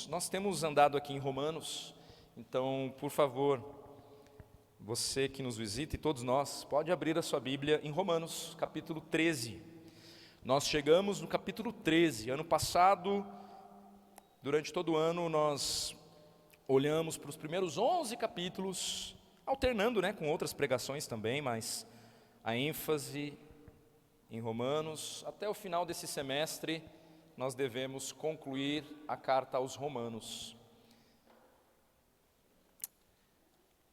Nós temos andado aqui em Romanos, então, por favor, você que nos visita e todos nós, pode abrir a sua Bíblia em Romanos, capítulo 13. Nós chegamos no capítulo 13. Ano passado, durante todo o ano, nós olhamos para os primeiros 11 capítulos, alternando com outras pregações também, mas a ênfase em Romanos. Até o final desse semestre, nós devemos concluir a carta aos Romanos.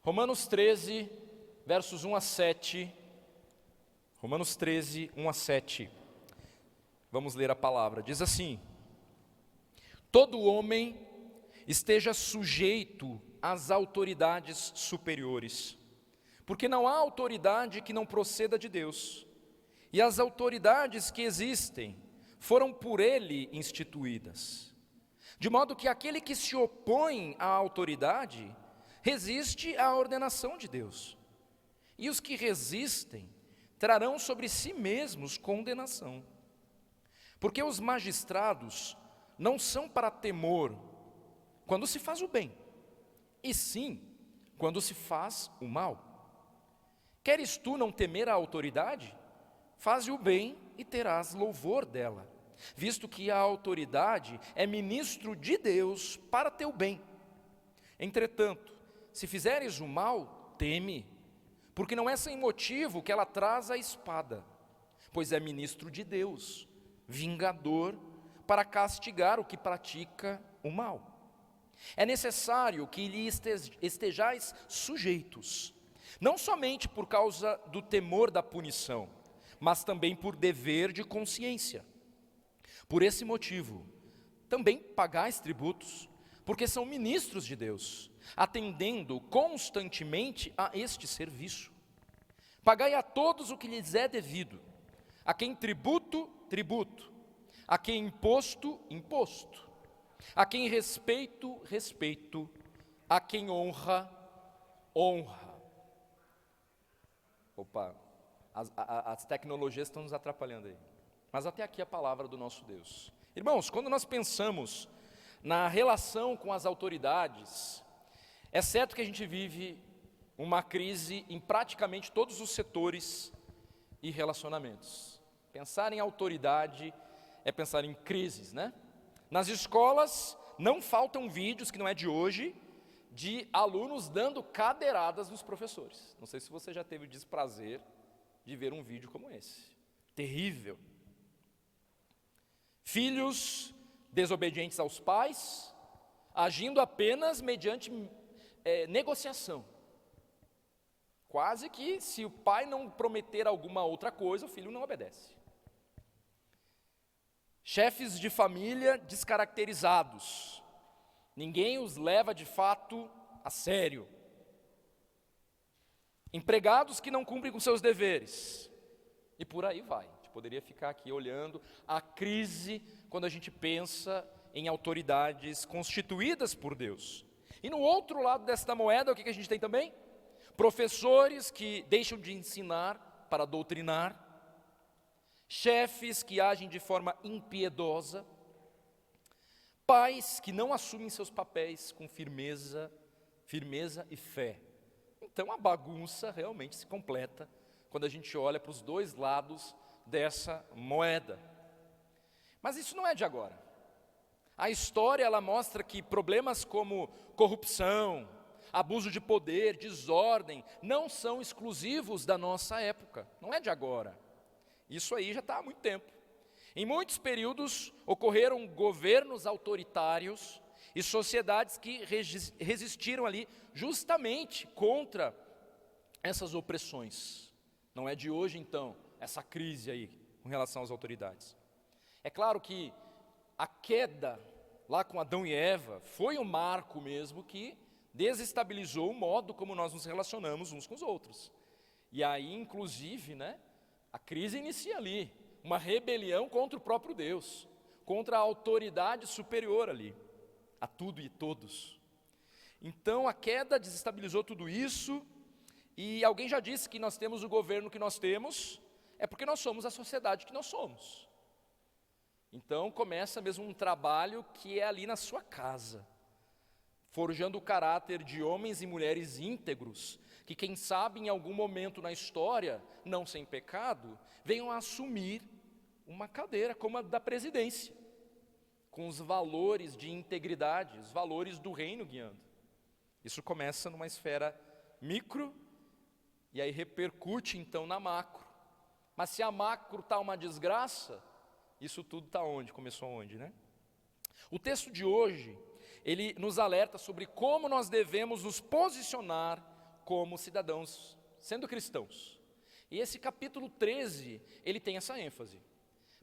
Romanos 13, versos 1 a 7. Romanos 13, 1 a 7. Vamos ler a palavra. Diz assim: todo homem esteja sujeito às autoridades superiores, porque não há autoridade que não proceda de Deus, e as autoridades que existem foram por ele instituídas, de modo que aquele que se opõe à autoridade resiste à ordenação de Deus, e os que resistem trarão sobre si mesmos condenação, porque os magistrados não são para temor quando se faz o bem, e sim quando se faz o mal. Queres tu não temer a autoridade? Faze o bem e terás louvor dela, visto que a autoridade é ministro de Deus para teu bem. Entretanto, se fizeres o mal, teme, porque não é sem motivo que ela traz a espada, pois é ministro de Deus, vingador, para castigar o que pratica o mal. É necessário que lhe estejais sujeitos, não somente por causa do temor da punição, mas também por dever de consciência. Por esse motivo, também pagais tributos, porque são ministros de Deus, atendendo constantemente a este serviço. Pagai a todos o que lhes é devido, a quem tributo, tributo, a quem imposto, imposto, a quem respeito, respeito, a quem honra, honra. Opa, as tecnologias estão nos atrapalhando aí. Mas até aqui a palavra do nosso Deus. Irmãos, quando nós pensamos na relação com as autoridades, é certo que a gente vive uma crise em praticamente todos os setores e relacionamentos. Pensar em autoridade é pensar em crises, Nas escolas não faltam vídeos, que não é de hoje, de alunos dando cadeiradas nos professores. Não sei se você já teve o desprazer de ver um vídeo como esse. Terrível. Filhos desobedientes aos pais, agindo apenas mediante negociação. Quase que se o pai não prometer alguma outra coisa, o filho não obedece. Chefes de família descaracterizados, ninguém os leva de fato a sério. Empregados que não cumprem com seus deveres, e por aí vai. A gente poderia ficar aqui olhando a crise quando a gente pensa em autoridades constituídas por Deus. E no outro lado desta moeda, o que a gente tem também? Professores que deixam de ensinar para doutrinar, chefes que agem de forma impiedosa, pais que não assumem seus papéis com firmeza e fé. Então a bagunça realmente se completa quando a gente olha para os dois lados dessa moeda. Mas isso não é de agora. A história ela mostra que problemas como corrupção, abuso de poder, desordem, não são exclusivos da nossa época, não é de agora. Isso aí já está há muito tempo. Em muitos períodos ocorreram governos autoritários e sociedades que resistiram ali justamente contra essas opressões. Não é de hoje então, essa crise aí com relação às autoridades. É claro que a queda lá com Adão e Eva foi um marco mesmo que desestabilizou o modo como nós nos relacionamos uns com os outros. E aí, inclusive, a crise inicia ali, uma rebelião contra o próprio Deus, contra a autoridade superior ali, a tudo e todos. Então a queda desestabilizou tudo isso, e alguém já disse que nós temos o governo que nós temos, é porque nós somos a sociedade que nós somos. Então começa mesmo um trabalho que é ali na sua casa, forjando o caráter de homens e mulheres íntegros, que quem sabe em algum momento na história, não sem pecado, venham a assumir uma cadeira como a da presidência, com os valores de integridade, os valores do reino guiando. Isso começa numa esfera micro, e aí repercute então na macro. Mas se a macro está uma desgraça, isso tudo está onde? Começou onde, né? O texto de hoje, ele nos alerta sobre como nós devemos nos posicionar como cidadãos, sendo cristãos. E esse capítulo 13, ele tem essa ênfase.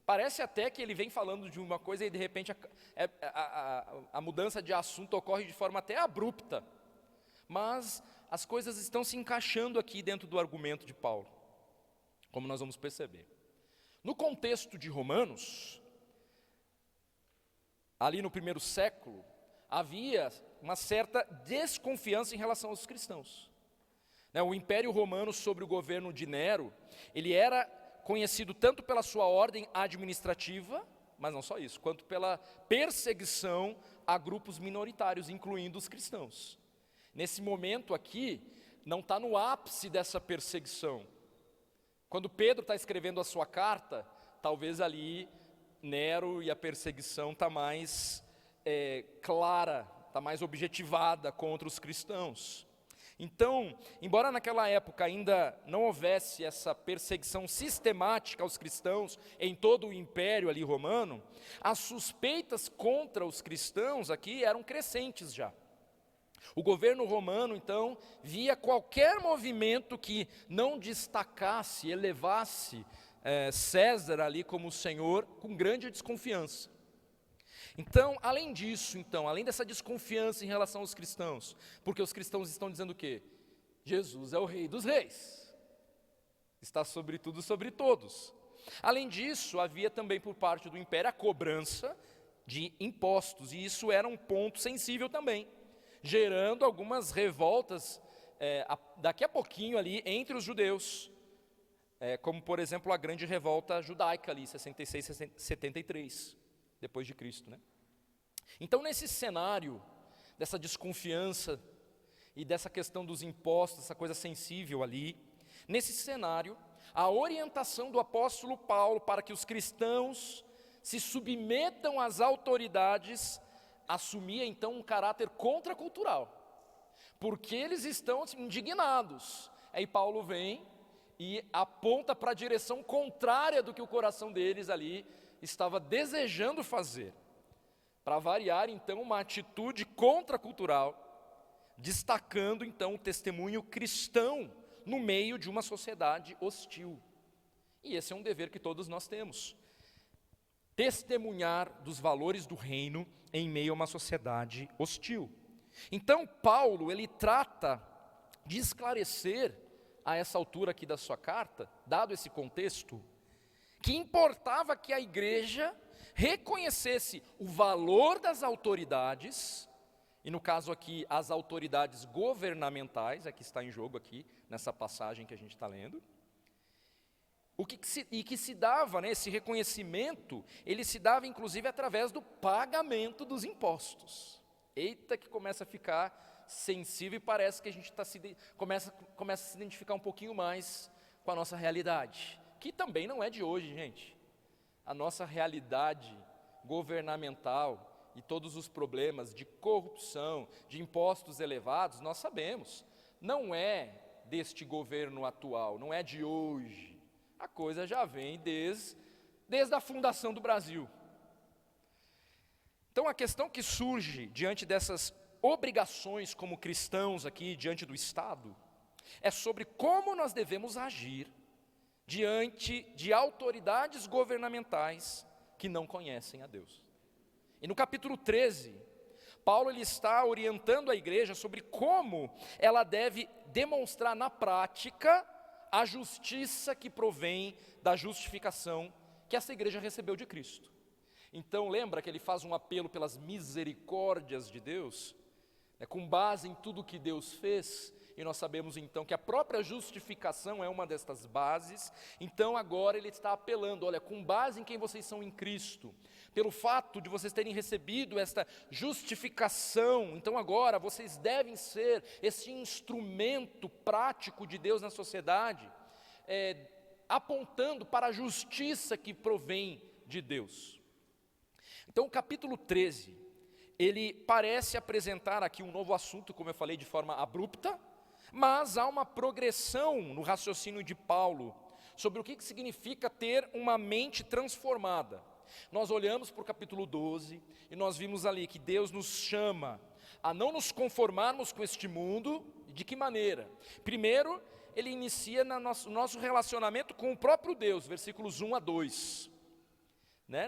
Parece até que ele vem falando de uma coisa e de repente a mudança de assunto ocorre de forma até abrupta. Mas as coisas estão se encaixando aqui dentro do argumento de Paulo, como nós vamos perceber. No contexto de Romanos, ali no primeiro século, havia uma certa desconfiança em relação aos cristãos. O Império Romano, sob o governo de Nero, ele era conhecido tanto pela sua ordem administrativa, mas não só isso, quanto pela perseguição a grupos minoritários, incluindo os cristãos. Nesse momento aqui, não está no ápice dessa perseguição. Quando Pedro está escrevendo a sua carta, talvez ali Nero e a perseguição está mais clara, está mais objetivada contra os cristãos. Então, embora naquela época ainda não houvesse essa perseguição sistemática aos cristãos em todo o império ali romano, as suspeitas contra os cristãos aqui eram crescentes já. O governo romano, então, via qualquer movimento que não destacasse, elevasse César ali como Senhor, com grande desconfiança. Então, além disso, além dessa desconfiança em relação aos cristãos, porque os cristãos estão dizendo o quê? Jesus é o Rei dos Reis, está sobre tudo, sobre todos. Além disso, havia também por parte do império a cobrança de impostos, e isso era um ponto sensível também, gerando algumas revoltas daqui a pouquinho ali entre os judeus, como por exemplo a grande revolta judaica ali, 66 e 73, depois de Cristo, né? Então nesse cenário, dessa desconfiança e dessa questão dos impostos, essa coisa sensível ali, nesse cenário, a orientação do apóstolo Paulo para que os cristãos se submetam às autoridades, assumia então um caráter contracultural, porque eles estão indignados. Aí Paulo vem e aponta para a direção contrária do que o coração deles ali estava desejando fazer, para variar então uma atitude contracultural, destacando então o testemunho cristão no meio de uma sociedade hostil. E esse é um dever que todos nós temos, testemunhar dos valores do reino em meio a uma sociedade hostil. Então Paulo, ele trata de esclarecer a essa altura aqui da sua carta, dado esse contexto, que importava que a igreja reconhecesse o valor das autoridades, e no caso aqui as autoridades governamentais, que está em jogo aqui nessa passagem que a gente está lendo, que se dava, esse reconhecimento, ele se dava inclusive através do pagamento dos impostos. Eita, que começa a ficar sensível e parece que a gente começa a se identificar um pouquinho mais com a nossa realidade, que também não é de hoje, gente. A nossa realidade governamental e todos os problemas de corrupção, de impostos elevados, nós sabemos, não é deste governo atual, não é de hoje. A coisa já vem desde a fundação do Brasil. Então a questão que surge diante dessas obrigações como cristãos aqui, diante do Estado, é sobre como nós devemos agir diante de autoridades governamentais que não conhecem a Deus. E no capítulo 13, Paulo ele está orientando a igreja sobre como ela deve demonstrar na prática a justiça que provém da justificação que essa igreja recebeu de Cristo. Então lembra que ele faz um apelo pelas misericórdias de Deus, com base em tudo que Deus fez, e nós sabemos então que a própria justificação é uma destas bases. Então agora ele está apelando, olha, com base em quem vocês são em Cristo, pelo fato de vocês terem recebido esta justificação, então agora vocês devem ser esse instrumento prático de Deus na sociedade, apontando para a justiça que provém de Deus. Então o capítulo 13, ele parece apresentar aqui um novo assunto, como eu falei, de forma abrupta, mas há uma progressão no raciocínio de Paulo sobre o que significa ter uma mente transformada. Nós olhamos para o capítulo 12 e nós vimos ali que Deus nos chama a não nos conformarmos com este mundo. De que maneira? Primeiro, ele inicia no nosso relacionamento com o próprio Deus, versículos 1 a 2.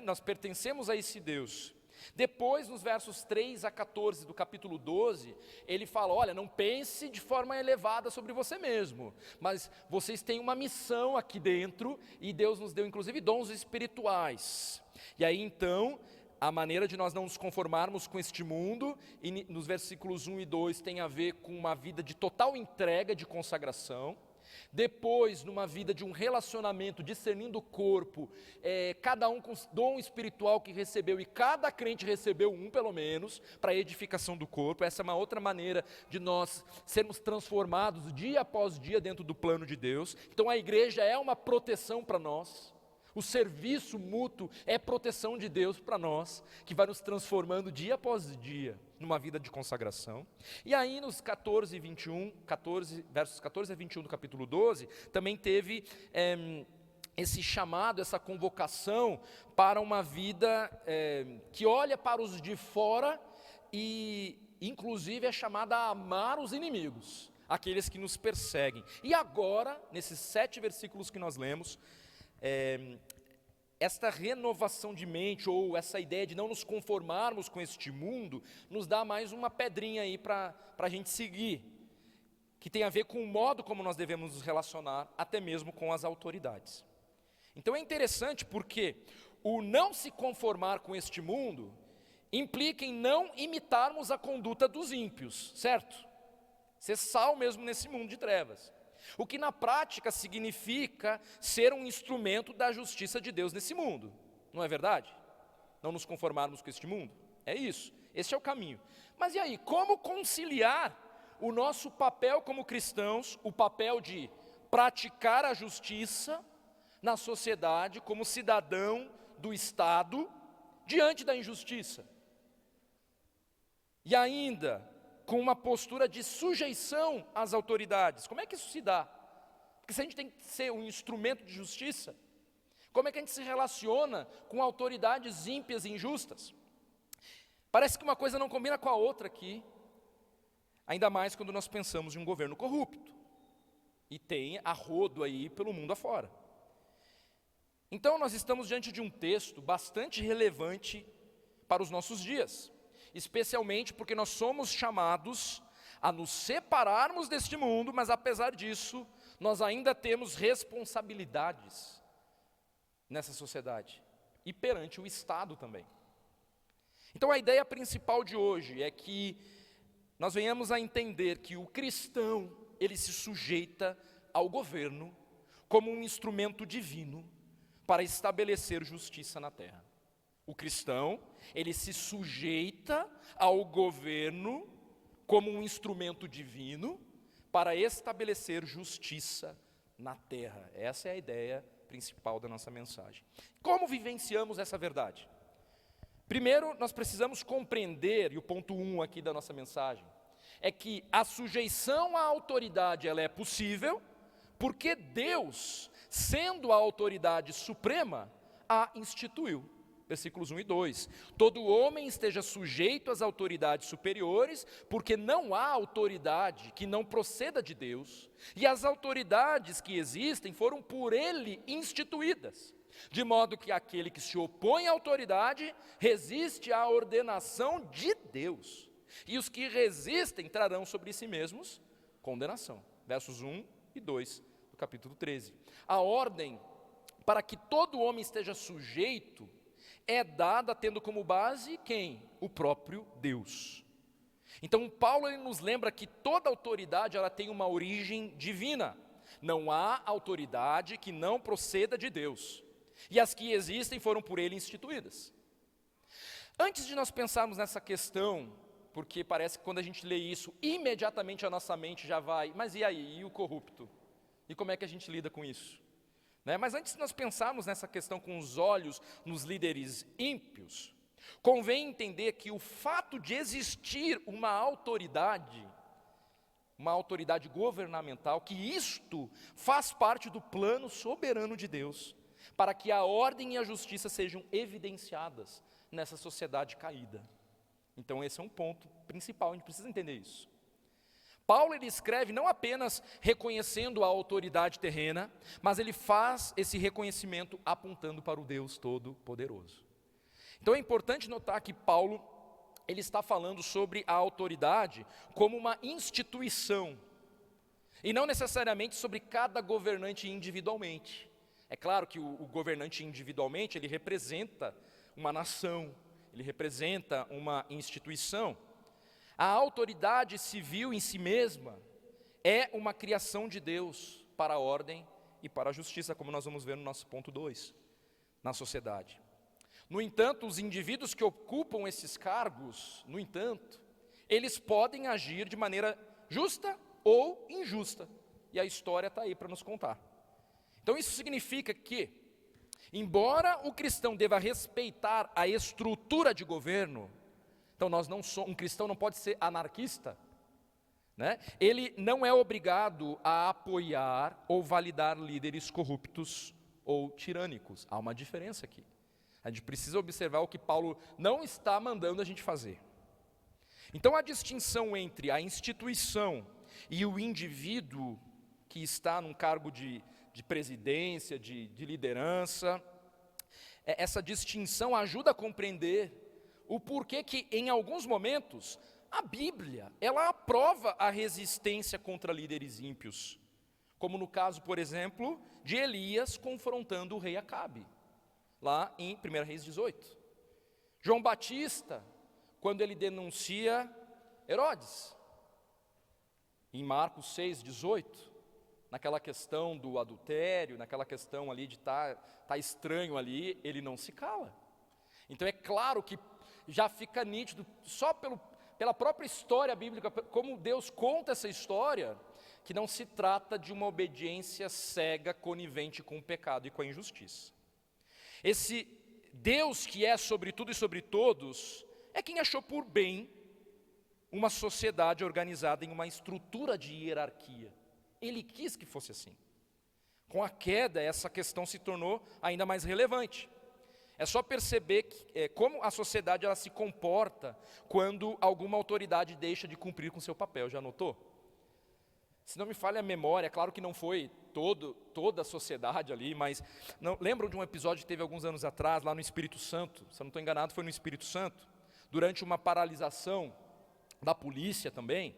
Nós pertencemos a esse Deus. Depois, nos versos 3 a 14 do capítulo 12, ele fala, olha, não pense de forma elevada sobre você mesmo, mas vocês têm uma missão aqui dentro, e Deus nos deu inclusive dons espirituais. E aí então, a maneira de nós não nos conformarmos com este mundo, e nos versículos 1 e 2 tem a ver com uma vida de total entrega, de consagração. Depois, numa vida de um relacionamento, discernindo o corpo, cada um com o dom espiritual que recebeu, e cada crente recebeu um pelo menos, para a edificação do corpo. Essa é uma outra maneira de nós sermos transformados dia após dia dentro do plano de Deus. Então a igreja é uma proteção para nós. O serviço mútuo é proteção de Deus para nós, que vai nos transformando dia após dia, numa vida de consagração. E aí nos versos 14 a 21 do capítulo 12, também teve esse chamado, essa convocação para uma vida que olha para os de fora e inclusive é chamada a amar os inimigos, aqueles que nos perseguem. E agora, nesses 7 versículos que nós lemos, esta renovação de mente, ou essa ideia de não nos conformarmos com este mundo, nos dá mais uma pedrinha aí para a gente seguir, que tem a ver com o modo como nós devemos nos relacionar, até mesmo com as autoridades. Então é interessante porque o não se conformar com este mundo implica em não imitarmos a conduta dos ímpios, certo? Ser sal mesmo nesse mundo de trevas. O que na prática significa ser um instrumento da justiça de Deus nesse mundo, não é verdade? Não nos conformarmos com este mundo, é isso, esse é o caminho. Mas e aí, como conciliar o nosso papel como cristãos, o papel de praticar a justiça na sociedade, como cidadão do Estado, diante da injustiça? E ainda, com uma postura de sujeição às autoridades. Como é que isso se dá? Porque se a gente tem que ser um instrumento de justiça, como é que a gente se relaciona com autoridades ímpias e injustas? Parece que uma coisa não combina com a outra aqui, ainda mais quando nós pensamos em um governo corrupto, e tem a rodo aí pelo mundo afora. Então nós estamos diante de um texto bastante relevante para os nossos dias, especialmente porque nós somos chamados a nos separarmos deste mundo, mas apesar disso, nós ainda temos responsabilidades nessa sociedade e perante o Estado também. Então a ideia principal de hoje é que nós venhamos a entender que o cristão, ele se sujeita ao governo como um instrumento divino para estabelecer justiça na terra. O cristão, ele se sujeita ao governo como um instrumento divino para estabelecer justiça na terra. Essa é a ideia principal da nossa mensagem. Como vivenciamos essa verdade? Primeiro, nós precisamos compreender, e o ponto 1 aqui da nossa mensagem, é que a sujeição à autoridade ela é possível, porque Deus, sendo a autoridade suprema, a instituiu. Versículos 1 e 2. Todo homem esteja sujeito às autoridades superiores, porque não há autoridade que não proceda de Deus, e as autoridades que existem foram por Ele instituídas, de modo que aquele que se opõe à autoridade resiste à ordenação de Deus, e os que resistem trarão sobre si mesmos condenação. Versos 1 e 2 do capítulo 13. A ordem para que todo homem esteja sujeito é dada tendo como base quem? O próprio Deus. Então Paulo ele nos lembra que toda autoridade ela tem uma origem divina. Não há autoridade que não proceda de Deus. E as que existem foram por ele instituídas. Antes de nós pensarmos nessa questão, porque parece que quando a gente lê isso, imediatamente a nossa mente já vai, mas e aí, e o corrupto? E como é que a gente lida com isso? Né? Mas antes de nós pensarmos nessa questão com os olhos nos líderes ímpios, convém entender que o fato de existir uma autoridade governamental, que isto faz parte do plano soberano de Deus, para que a ordem e a justiça sejam evidenciadas nessa sociedade caída. Então esse é um ponto principal, a gente precisa entender isso. Paulo ele escreve não apenas reconhecendo a autoridade terrena, mas ele faz esse reconhecimento apontando para o Deus Todo-Poderoso. Então é importante notar que Paulo ele está falando sobre a autoridade como uma instituição, e não necessariamente sobre cada governante individualmente. É claro que o governante individualmente, ele representa uma nação, ele representa uma instituição. A autoridade civil em si mesma é uma criação de Deus para a ordem e para a justiça, como nós vamos ver no nosso ponto 2, na sociedade. No entanto, os indivíduos que ocupam esses cargos, eles podem agir de maneira justa ou injusta. E a história está aí para nos contar. Então isso significa que, embora o cristão deva respeitar a estrutura de governo, então um cristão não pode ser anarquista, né? Ele não é obrigado a apoiar ou validar líderes corruptos ou tirânicos. Há uma diferença aqui. A gente precisa observar o que Paulo não está mandando a gente fazer. Então a distinção entre a instituição e o indivíduo que está num cargo de presidência, de liderança, essa distinção ajuda a compreender o porquê que em alguns momentos a Bíblia, ela aprova a resistência contra líderes ímpios, como no caso, por exemplo, de Elias confrontando o rei Acabe, lá em 1 Reis 18. João Batista, quando ele denuncia Herodes, em Marcos 6, 18, naquela questão do adultério, naquela questão ali de tá estranho ali, ele não se cala. Então é claro que já fica nítido, só pela própria história bíblica, como Deus conta essa história, que não se trata de uma obediência cega, conivente com o pecado e com a injustiça. Esse Deus que é sobre tudo e sobre todos, é quem achou por bem uma sociedade organizada em uma estrutura de hierarquia. Ele quis que fosse assim. Com a queda, essa questão se tornou ainda mais relevante. É só perceber como a sociedade ela se comporta quando alguma autoridade deixa de cumprir com seu papel. Já notou? Se não me falha a memória, é claro que não foi toda a sociedade ali, mas lembram de um episódio que teve alguns anos atrás, lá no Espírito Santo, se eu não estou enganado, foi no Espírito Santo, durante uma paralisação da polícia também,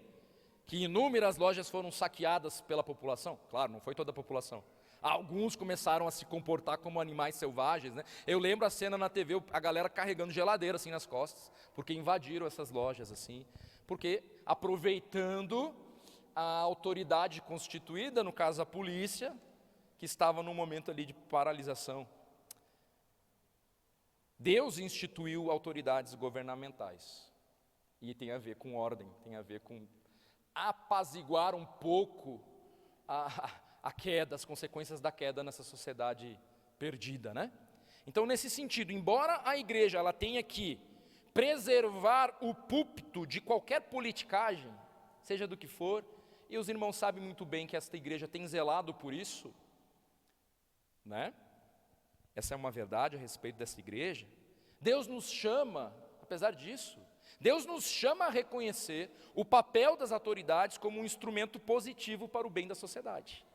que inúmeras lojas foram saqueadas pela população. Claro, não foi toda a população. Alguns começaram a se comportar como animais selvagens, né? Eu lembro a cena na TV, a galera carregando geladeira assim nas costas, porque invadiram essas lojas assim, porque aproveitando a autoridade constituída, no caso a polícia, que estava num momento ali de paralisação. Deus instituiu autoridades governamentais, e tem a ver com ordem, tem a ver com apaziguar um pouco a queda, as consequências da queda nessa sociedade perdida, né? Então, nesse sentido, embora a igreja ela tenha que preservar o púlpito de qualquer politicagem, seja do que for, e os irmãos sabem muito bem que esta igreja tem zelado por isso, né? Essa é uma verdade a respeito dessa igreja. Deus nos chama, apesar disso, Deus nos chama a reconhecer o papel das autoridades como um instrumento positivo para o bem da sociedade.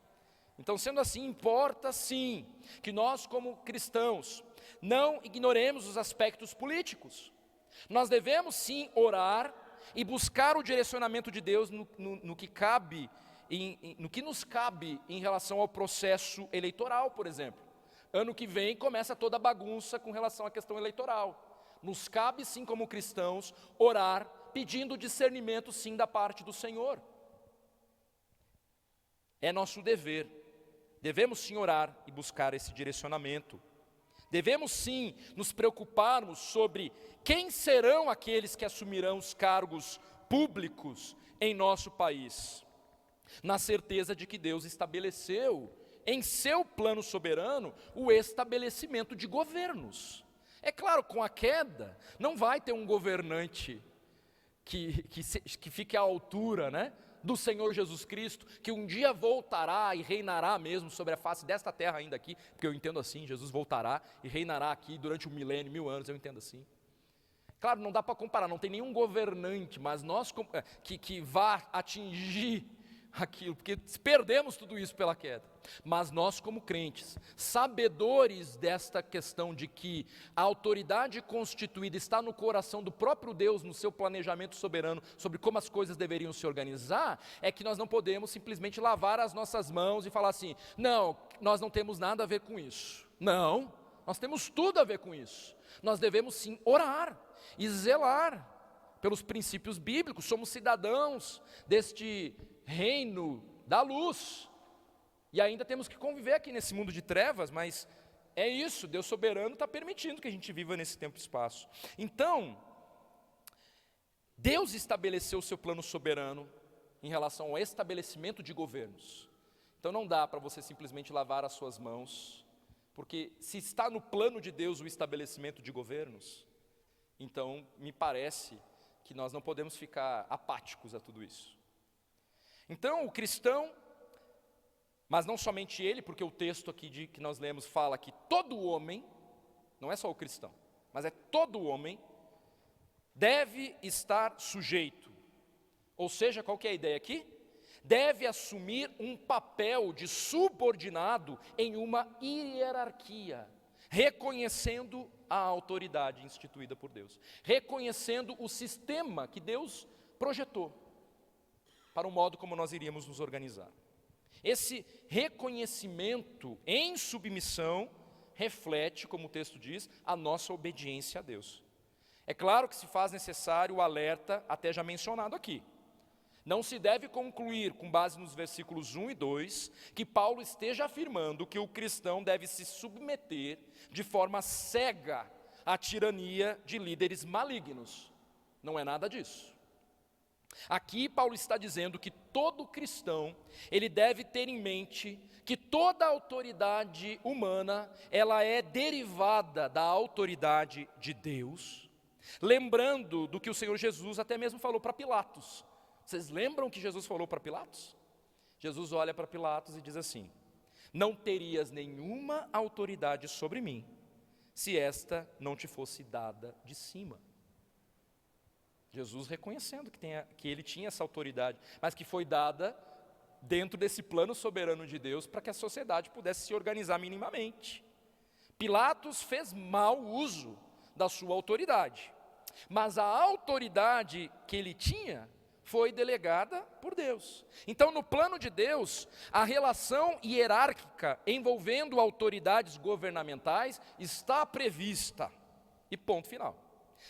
Então, sendo assim, importa sim que nós, como cristãos, não ignoremos os aspectos políticos. Nós devemos sim orar e buscar o direcionamento de Deus no que cabe, no que nos cabe em relação ao processo eleitoral, por exemplo. Ano que vem começa toda a bagunça com relação à questão eleitoral. Nos cabe sim, como cristãos, orar, pedindo discernimento sim da parte do Senhor. É nosso dever, devemos sim orar e buscar esse direcionamento. Devemos sim nos preocuparmos sobre quem serão aqueles que assumirão os cargos públicos em nosso país, na certeza de que Deus estabeleceu em seu plano soberano o estabelecimento de governos. É claro, com a queda, não vai ter um governante que fique à altura, né, do Senhor Jesus Cristo, que um dia voltará e reinará mesmo sobre a face desta terra ainda aqui, porque eu entendo assim, Jesus voltará e reinará aqui durante 1000, 1000 anos, eu entendo assim. Claro, não dá para comparar, não tem nenhum governante, mas nós que vá atingir aquilo, porque perdemos tudo isso pela queda. Mas nós como crentes, sabedores desta questão de que a autoridade constituída está no coração do próprio Deus, no seu planejamento soberano, sobre como as coisas deveriam se organizar, é que nós não podemos simplesmente lavar as nossas mãos e falar assim, não, nós não temos nada a ver com isso. Não, nós temos tudo a ver com isso. Nós devemos sim orar e zelar pelos princípios bíblicos, somos cidadãos deste reino da luz, e ainda temos que conviver aqui nesse mundo de trevas, mas é isso, Deus soberano está permitindo que a gente viva nesse tempo e espaço. Então, Deus estabeleceu o seu plano soberano em relação ao estabelecimento de governos. Então não dá para você simplesmente lavar as suas mãos, porque se está no plano de Deus o estabelecimento de governos, então me parece que nós não podemos ficar apáticos a tudo isso. Então o cristão, mas não somente ele, porque o texto aqui que nós lemos fala que todo homem, não é só o cristão, mas é todo homem, deve estar sujeito. Ou seja, qual que é a ideia aqui? Deve assumir um papel de subordinado em uma hierarquia, reconhecendo a autoridade instituída por Deus, reconhecendo o sistema que Deus projetou para o modo como nós iríamos nos organizar. Esse reconhecimento em submissão reflete, como o texto diz, a nossa obediência a Deus. É claro que se faz necessário o alerta até já mencionado aqui. Não se deve concluir, com base nos versículos 1 e 2, que Paulo esteja afirmando que o cristão deve se submeter de forma cega à tirania de líderes malignos. Não é nada disso. Aqui Paulo está dizendo que todo cristão, ele deve ter em mente que toda autoridade humana, ela é derivada da autoridade de Deus, lembrando do que o Senhor Jesus até mesmo falou para Pilatos. Vocês lembram que Jesus falou para Pilatos? Jesus olha para Pilatos e diz assim: não terias nenhuma autoridade sobre mim, se esta não te fosse dada de cima. Jesus reconhecendo que ele tinha essa autoridade, mas que foi dada dentro desse plano soberano de Deus para que a sociedade pudesse se organizar minimamente. Pilatos fez mau uso da sua autoridade, mas a autoridade que ele tinha foi delegada por Deus. Então, no plano de Deus, a relação hierárquica envolvendo autoridades governamentais está prevista, e ponto final.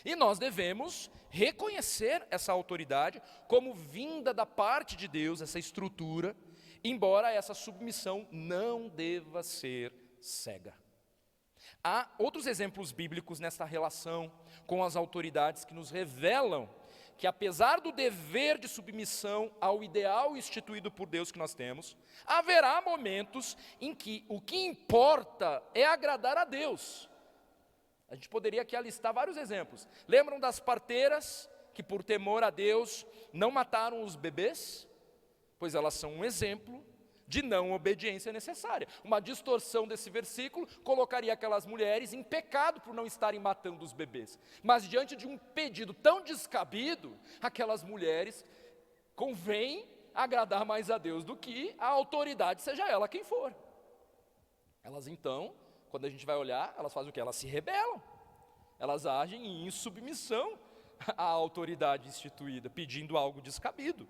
E nós devemos reconhecer essa autoridade como vinda da parte de Deus, essa estrutura, embora essa submissão não deva ser cega. Há outros exemplos bíblicos nessa relação com as autoridades que nos revelam que, apesar do dever de submissão ao ideal instituído por Deus que nós temos, haverá momentos em que o que importa é agradar a Deus. A gente poderia aqui alistar vários exemplos. Lembram das parteiras que, por temor a Deus, não mataram os bebês? Pois elas são um exemplo de não obediência necessária. Uma distorção desse versículo colocaria aquelas mulheres em pecado por não estarem matando os bebês. Mas diante de um pedido tão descabido, aquelas mulheres convém agradar mais a Deus do que a autoridade, seja ela quem for. Elas então, quando a gente vai olhar, elas fazem o quê? Elas se rebelam. Elas agem em insubmissão à autoridade instituída, pedindo algo descabido.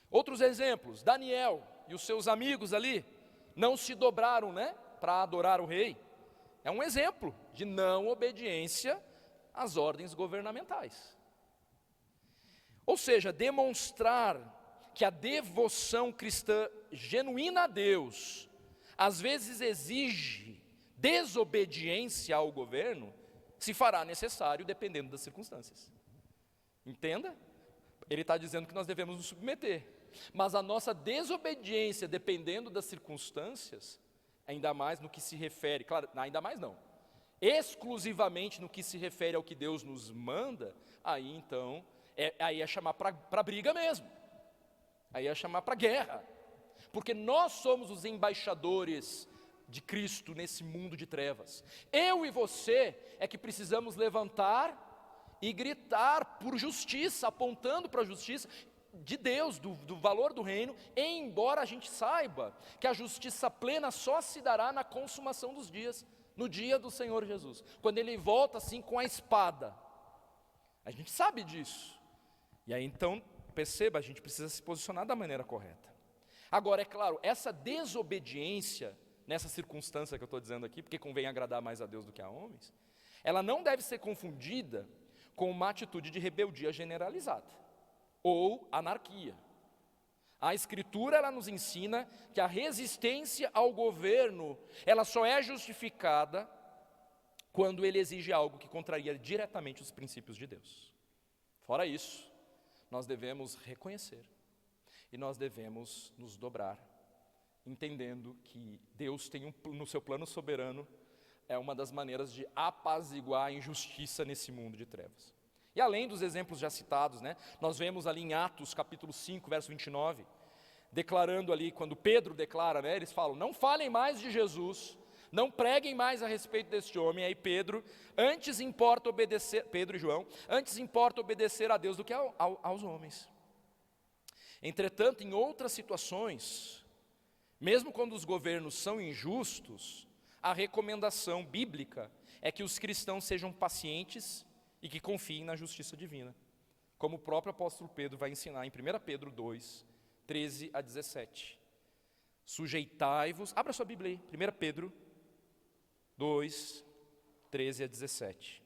Outros exemplos, Daniel e os seus amigos ali não se dobraram, para adorar o rei. É um exemplo de não obediência às ordens governamentais. Ou seja, demonstrar que a devoção cristã genuína a Deus, às vezes exige desobediência ao governo, se fará necessário dependendo das circunstâncias. Entenda? Ele está dizendo que nós devemos nos submeter, mas a nossa desobediência, dependendo das circunstâncias, ainda mais no que se refere, claro, ainda mais não, exclusivamente no que se refere ao que Deus nos manda, aí então, aí é chamar para briga mesmo, aí é chamar para guerra, porque nós somos os embaixadores de Cristo nesse mundo de trevas. Eu e você é que precisamos levantar e gritar por justiça, apontando para a justiça de Deus, do valor do reino, embora a gente saiba que a justiça plena só se dará na consumação dos dias, no dia do Senhor Jesus, quando Ele volta assim com a espada. A gente sabe disso. E aí então, perceba, a gente precisa se posicionar da maneira correta. Agora, é claro, essa desobediência, nessa circunstância que eu estou dizendo aqui, porque convém agradar mais a Deus do que a homens, ela não deve ser confundida com uma atitude de rebeldia generalizada, ou anarquia. A Escritura, ela nos ensina que a resistência ao governo, ela só é justificada quando ele exige algo que contraria diretamente os princípios de Deus. Fora isso, nós devemos reconhecer e nós devemos nos dobrar, entendendo que Deus tem no seu plano soberano, é uma das maneiras de apaziguar a injustiça nesse mundo de trevas. E além dos exemplos já citados, nós vemos ali em Atos capítulo 5, verso 29, declarando ali, quando Pedro declara, eles falam, não falem mais de Jesus, não preguem mais a respeito deste homem. Aí Pedro e João, antes importa obedecer a Deus do que aos homens. Entretanto, em outras situações, mesmo quando os governos são injustos, a recomendação bíblica é que os cristãos sejam pacientes e que confiem na justiça divina, como o próprio apóstolo Pedro vai ensinar em 1 Pedro 2, 13 a 17. Sujeitai-vos, abra sua Bíblia aí, 1 Pedro 2, 13 a 17.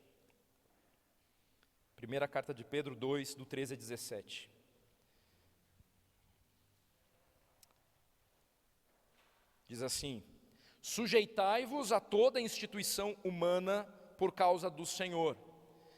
Primeira carta de Pedro 2, do 13 a 17. Diz assim: sujeitai-vos a toda instituição humana por causa do Senhor,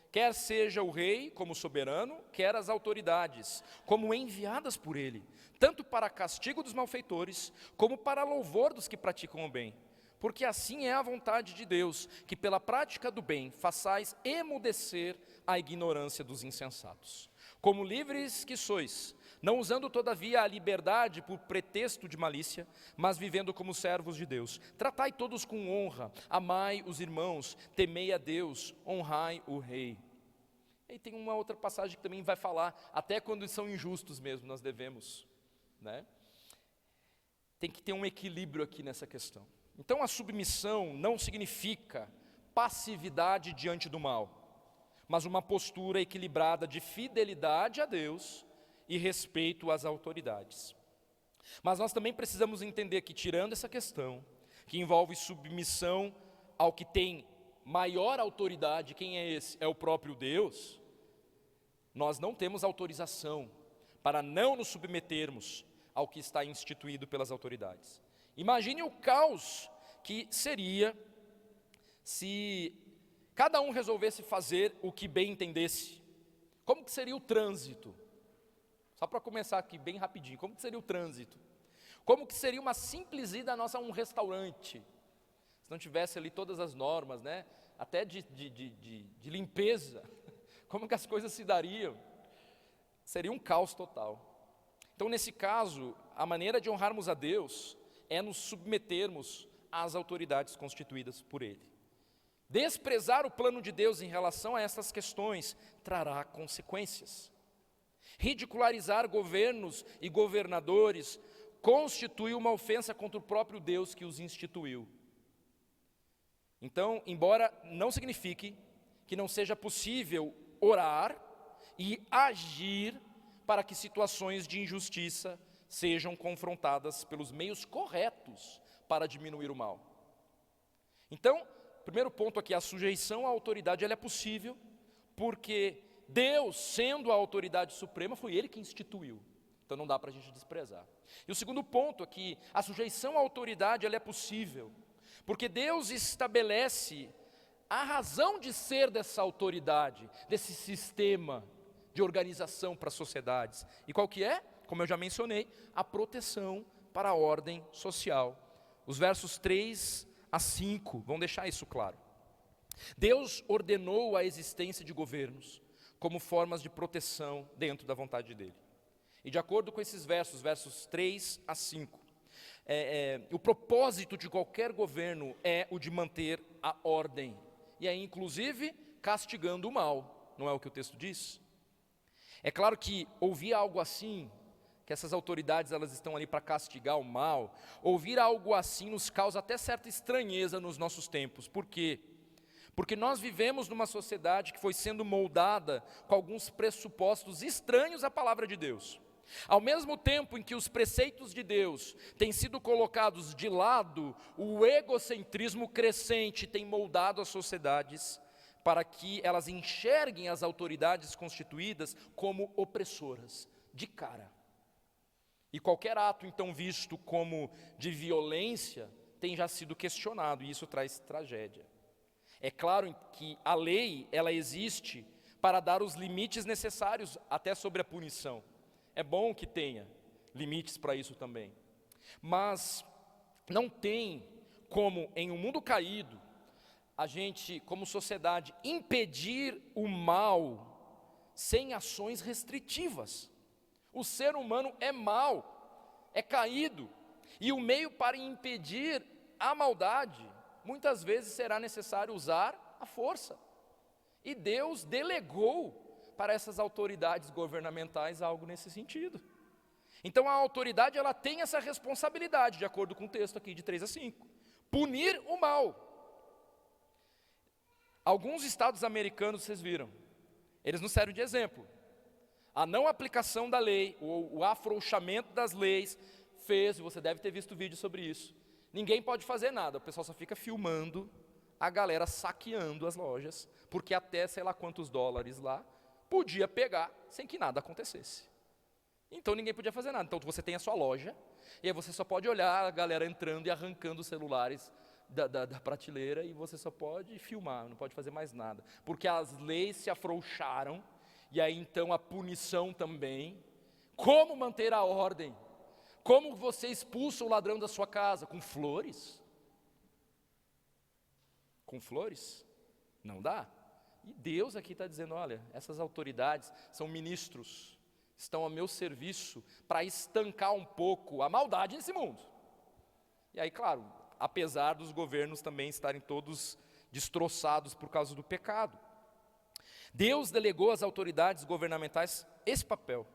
quer seja o rei como soberano, quer as autoridades, como enviadas por ele, tanto para castigo dos malfeitores, como para louvor dos que praticam o bem. Porque assim é a vontade de Deus, que pela prática do bem façais emudecer a ignorância dos insensatos. Como livres que sois, não usando todavia a liberdade por pretexto de malícia, mas vivendo como servos de Deus. Tratai todos com honra, amai os irmãos, temei a Deus, honrai o rei. E tem uma outra passagem que também vai falar, até quando são injustos mesmo, nós devemos, Tem que ter um equilíbrio aqui nessa questão. Então a submissão não significa passividade diante do mal, mas uma postura equilibrada de fidelidade a Deus e respeito às autoridades. Mas nós também precisamos entender que, tirando essa questão, que envolve submissão ao que tem maior autoridade, quem é esse? É o próprio Deus. Nós não temos autorização para não nos submetermos ao que está instituído pelas autoridades. Imagine o caos que seria se cada um resolvesse fazer o que bem entendesse. Como que seria o trânsito? Só para começar aqui bem rapidinho, como que seria o trânsito? Como que seria uma simples ida nossa a um restaurante? Se não tivesse ali todas as normas, até de limpeza, como que as coisas se dariam? Seria um caos total. Então, nesse caso, a maneira de honrarmos a Deus é nos submetermos às autoridades constituídas por Ele. Desprezar o plano de Deus em relação a essas questões trará consequências. Ridicularizar governos e governadores constitui uma ofensa contra o próprio Deus que os instituiu. Então, embora não signifique que não seja possível orar e agir para que situações de injustiça sejam confrontadas pelos meios corretos para diminuir o mal. Então, primeiro ponto aqui, a sujeição à autoridade ela é possível porque Deus, sendo a autoridade suprema, foi Ele que instituiu. Então não dá para a gente desprezar. E o segundo ponto é que a sujeição à autoridade ela é possível, porque Deus estabelece a razão de ser dessa autoridade, desse sistema de organização para as sociedades. E qual que é? Como eu já mencionei, a proteção para a ordem social. Os versos 3 a 5 vão deixar isso claro. Deus ordenou a existência de governos como formas de proteção dentro da vontade dele. E de acordo com esses versos 3 a 5, o propósito de qualquer governo é o de manter a ordem. E aí, inclusive, castigando o mal, não é o que o texto diz? É claro que ouvir algo assim, que essas autoridades elas estão ali para castigar o mal, ouvir algo assim nos causa até certa estranheza nos nossos tempos. Por quê? Porque nós vivemos numa sociedade que foi sendo moldada com alguns pressupostos estranhos à palavra de Deus. Ao mesmo tempo em que os preceitos de Deus têm sido colocados de lado, o egocentrismo crescente tem moldado as sociedades para que elas enxerguem as autoridades constituídas como opressoras, de cara. E qualquer ato então visto como de violência tem já sido questionado, e isso traz tragédia. É claro que a lei, ela existe para dar os limites necessários até sobre a punição. É bom que tenha limites para isso também. Mas não tem como, em um mundo caído, a gente, como sociedade, impedir o mal sem ações restritivas. O ser humano é mau, é caído, e o meio para impedir a maldade, muitas vezes será necessário usar a força. E Deus delegou para essas autoridades governamentais algo nesse sentido. Então a autoridade ela tem essa responsabilidade, de acordo com o texto aqui de 3 a 5, punir o mal. Alguns estados americanos, vocês viram, eles nos servem de exemplo. A não aplicação da lei, o afrouxamento das leis, fez, e você deve ter visto vídeo sobre isso, ninguém pode fazer nada, o pessoal só fica filmando a galera saqueando as lojas, porque até sei lá quantos dólares lá, podia pegar sem que nada acontecesse. Então ninguém podia fazer nada. Então você tem a sua loja, e aí você só pode olhar a galera entrando e arrancando os celulares da prateleira, e você só pode filmar, não pode fazer mais nada. Porque as leis se afrouxaram, e aí então a punição também. Como manter a ordem? Como você expulsa o ladrão da sua casa? Com flores? Com flores? Não dá. E Deus aqui está dizendo, olha, essas autoridades são ministros, estão a meu serviço para estancar um pouco a maldade nesse mundo. E aí, claro, apesar dos governos também estarem todos destroçados por causa do pecado, Deus delegou às autoridades governamentais esse papel,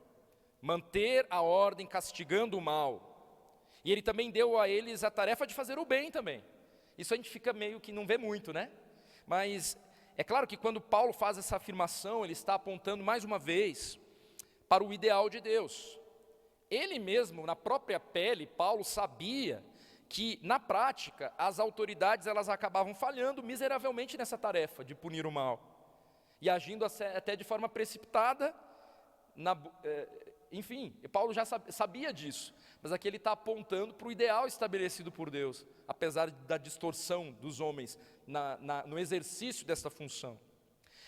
manter a ordem castigando o mal. E Ele também deu a eles a tarefa de fazer o bem também. Isso a gente fica meio que não vê muito, né? Mas é claro que quando Paulo faz essa afirmação, ele está apontando mais uma vez para o ideal de Deus. Ele mesmo, na própria pele, Paulo sabia que, na prática, as autoridades elas acabavam falhando miseravelmente nessa tarefa de punir o mal. E agindo até de forma precipitada, enfim, Paulo já sabia disso, mas aqui ele está apontando para o ideal estabelecido por Deus, apesar da distorção dos homens no exercício dessa função.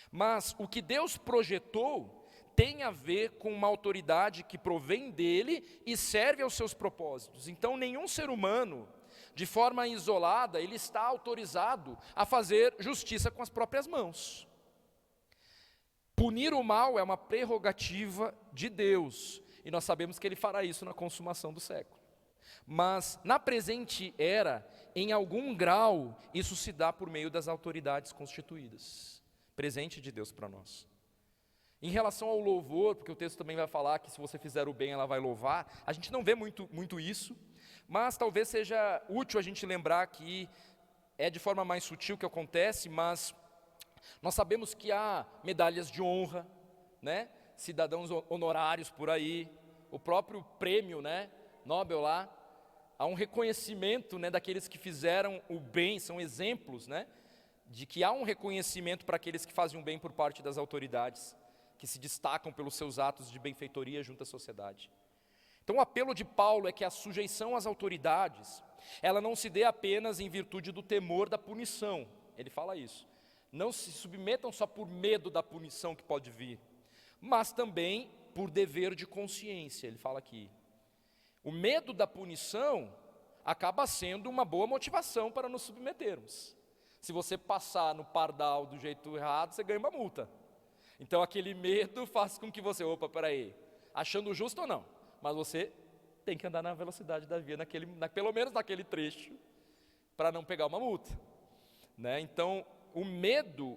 Mas o que Deus projetou tem a ver com uma autoridade que provém dele e serve aos seus propósitos. Então nenhum ser humano, de forma isolada, ele está autorizado a fazer justiça com as próprias mãos. Punir o mal é uma prerrogativa de Deus, e nós sabemos que Ele fará isso na consumação do século. Mas na presente era, em algum grau, isso se dá por meio das autoridades constituídas, presente de Deus para nós. Em relação ao louvor, porque o texto também vai falar que se você fizer o bem ela vai louvar, a gente não vê muito isso, mas talvez seja útil a gente lembrar que é de forma mais sutil que acontece, mas nós sabemos que há medalhas de honra, né? Cidadãos honorários por aí, o próprio prêmio, né? Nobel lá, há um reconhecimento, né, daqueles que fizeram o bem, são exemplos, né, de que há um reconhecimento para aqueles que fazem o bem por parte das autoridades, que se destacam pelos seus atos de benfeitoria junto à sociedade. Então o apelo de Paulo é que a sujeição às autoridades, ela não se dê apenas em virtude do temor da punição. Ele fala isso. Não se submetam só por medo da punição que pode vir, mas também por dever de consciência, ele fala aqui. O medo da punição acaba sendo uma boa motivação para nos submetermos. Se você passar no pardal do jeito errado, você ganha uma multa. Então aquele medo faz com que você, peraí, achando justo ou não, mas você tem que andar na velocidade da via, pelo menos naquele trecho, para não pegar uma multa. Né? Então, o medo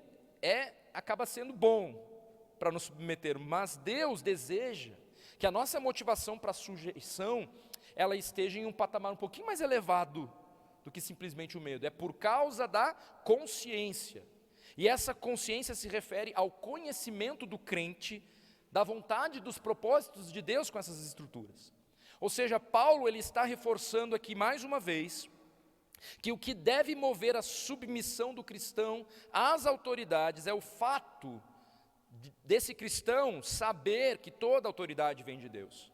acaba sendo bom para nos submeter, mas Deus deseja que a nossa motivação para a sujeição, ela esteja em um patamar um pouquinho mais elevado do que simplesmente o medo. É por causa da consciência. E essa consciência se refere ao conhecimento do crente, da vontade, dos propósitos de Deus com essas estruturas. Ou seja, Paulo ele está reforçando aqui mais uma vez que o que deve mover a submissão do cristão às autoridades é o fato desse cristão saber que toda autoridade vem de Deus.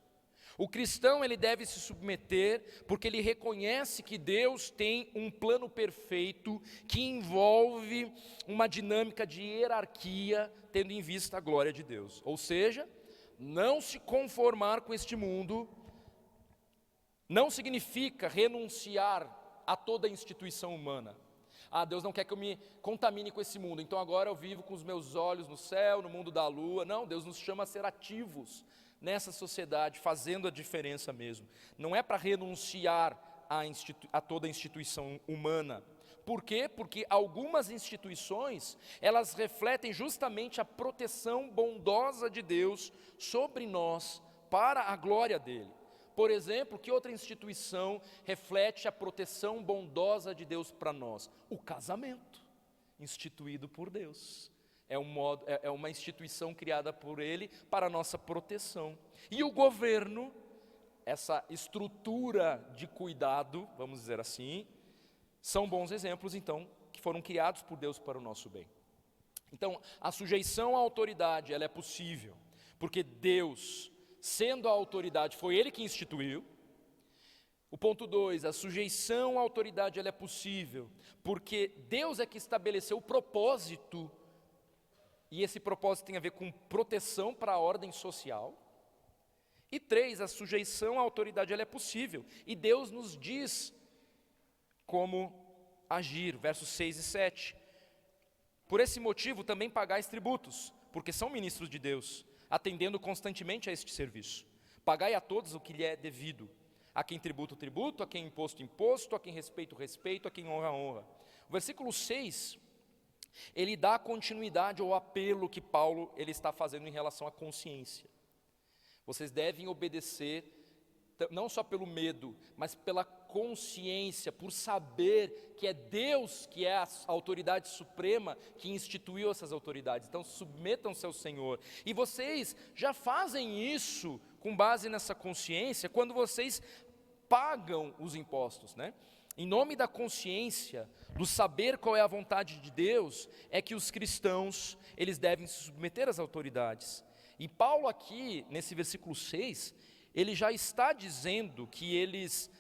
O cristão ele deve se submeter porque ele reconhece que Deus tem um plano perfeito que envolve uma dinâmica de hierarquia, tendo em vista a glória de Deus. Ou seja, não se conformar com este mundo não significa renunciar a toda instituição humana. Deus não quer que eu me contamine com esse mundo, então agora eu vivo com os meus olhos no céu, no mundo da lua. Não, Deus nos chama a ser ativos nessa sociedade, fazendo a diferença mesmo. Não é para renunciar a toda instituição humana. Por quê? Porque algumas instituições, elas refletem justamente a proteção bondosa de Deus sobre nós, para a glória dele. Por exemplo, que outra instituição reflete a proteção bondosa de Deus para nós? O casamento, instituído por Deus. É uma instituição criada por Ele para a nossa proteção. E o governo, essa estrutura de cuidado, vamos dizer assim, são bons exemplos, então, que foram criados por Deus para o nosso bem. Então, a sujeição à autoridade, ela é possível, porque Deus, sendo a autoridade, foi Ele que instituiu. O ponto 2, a sujeição à autoridade ela é possível, porque Deus é que estabeleceu o propósito, e esse propósito tem a ver com proteção para a ordem social. E 3, a sujeição à autoridade ela é possível, e Deus nos diz como agir, versos 6 e 7. Por esse motivo também pagais tributos, porque são ministros de Deus, atendendo constantemente a este serviço. Pagai a todos o que lhe é devido. A quem tributo, tributo, a quem imposto, imposto, a quem respeito, respeito, a quem honra, honra. O versículo 6, ele dá continuidade ao apelo que Paulo ele está fazendo em relação à consciência. Vocês devem obedecer, não só pelo medo, mas pela consciência, por saber que é Deus que é a autoridade suprema que instituiu essas autoridades. Então submetam-se ao Senhor. E vocês já fazem isso com base nessa consciência quando vocês pagam os impostos, né? Em nome da consciência, do saber qual é a vontade de Deus, é que os cristãos, eles devem se submeter às autoridades. E Paulo aqui, nesse versículo 6, ele já está dizendo que eles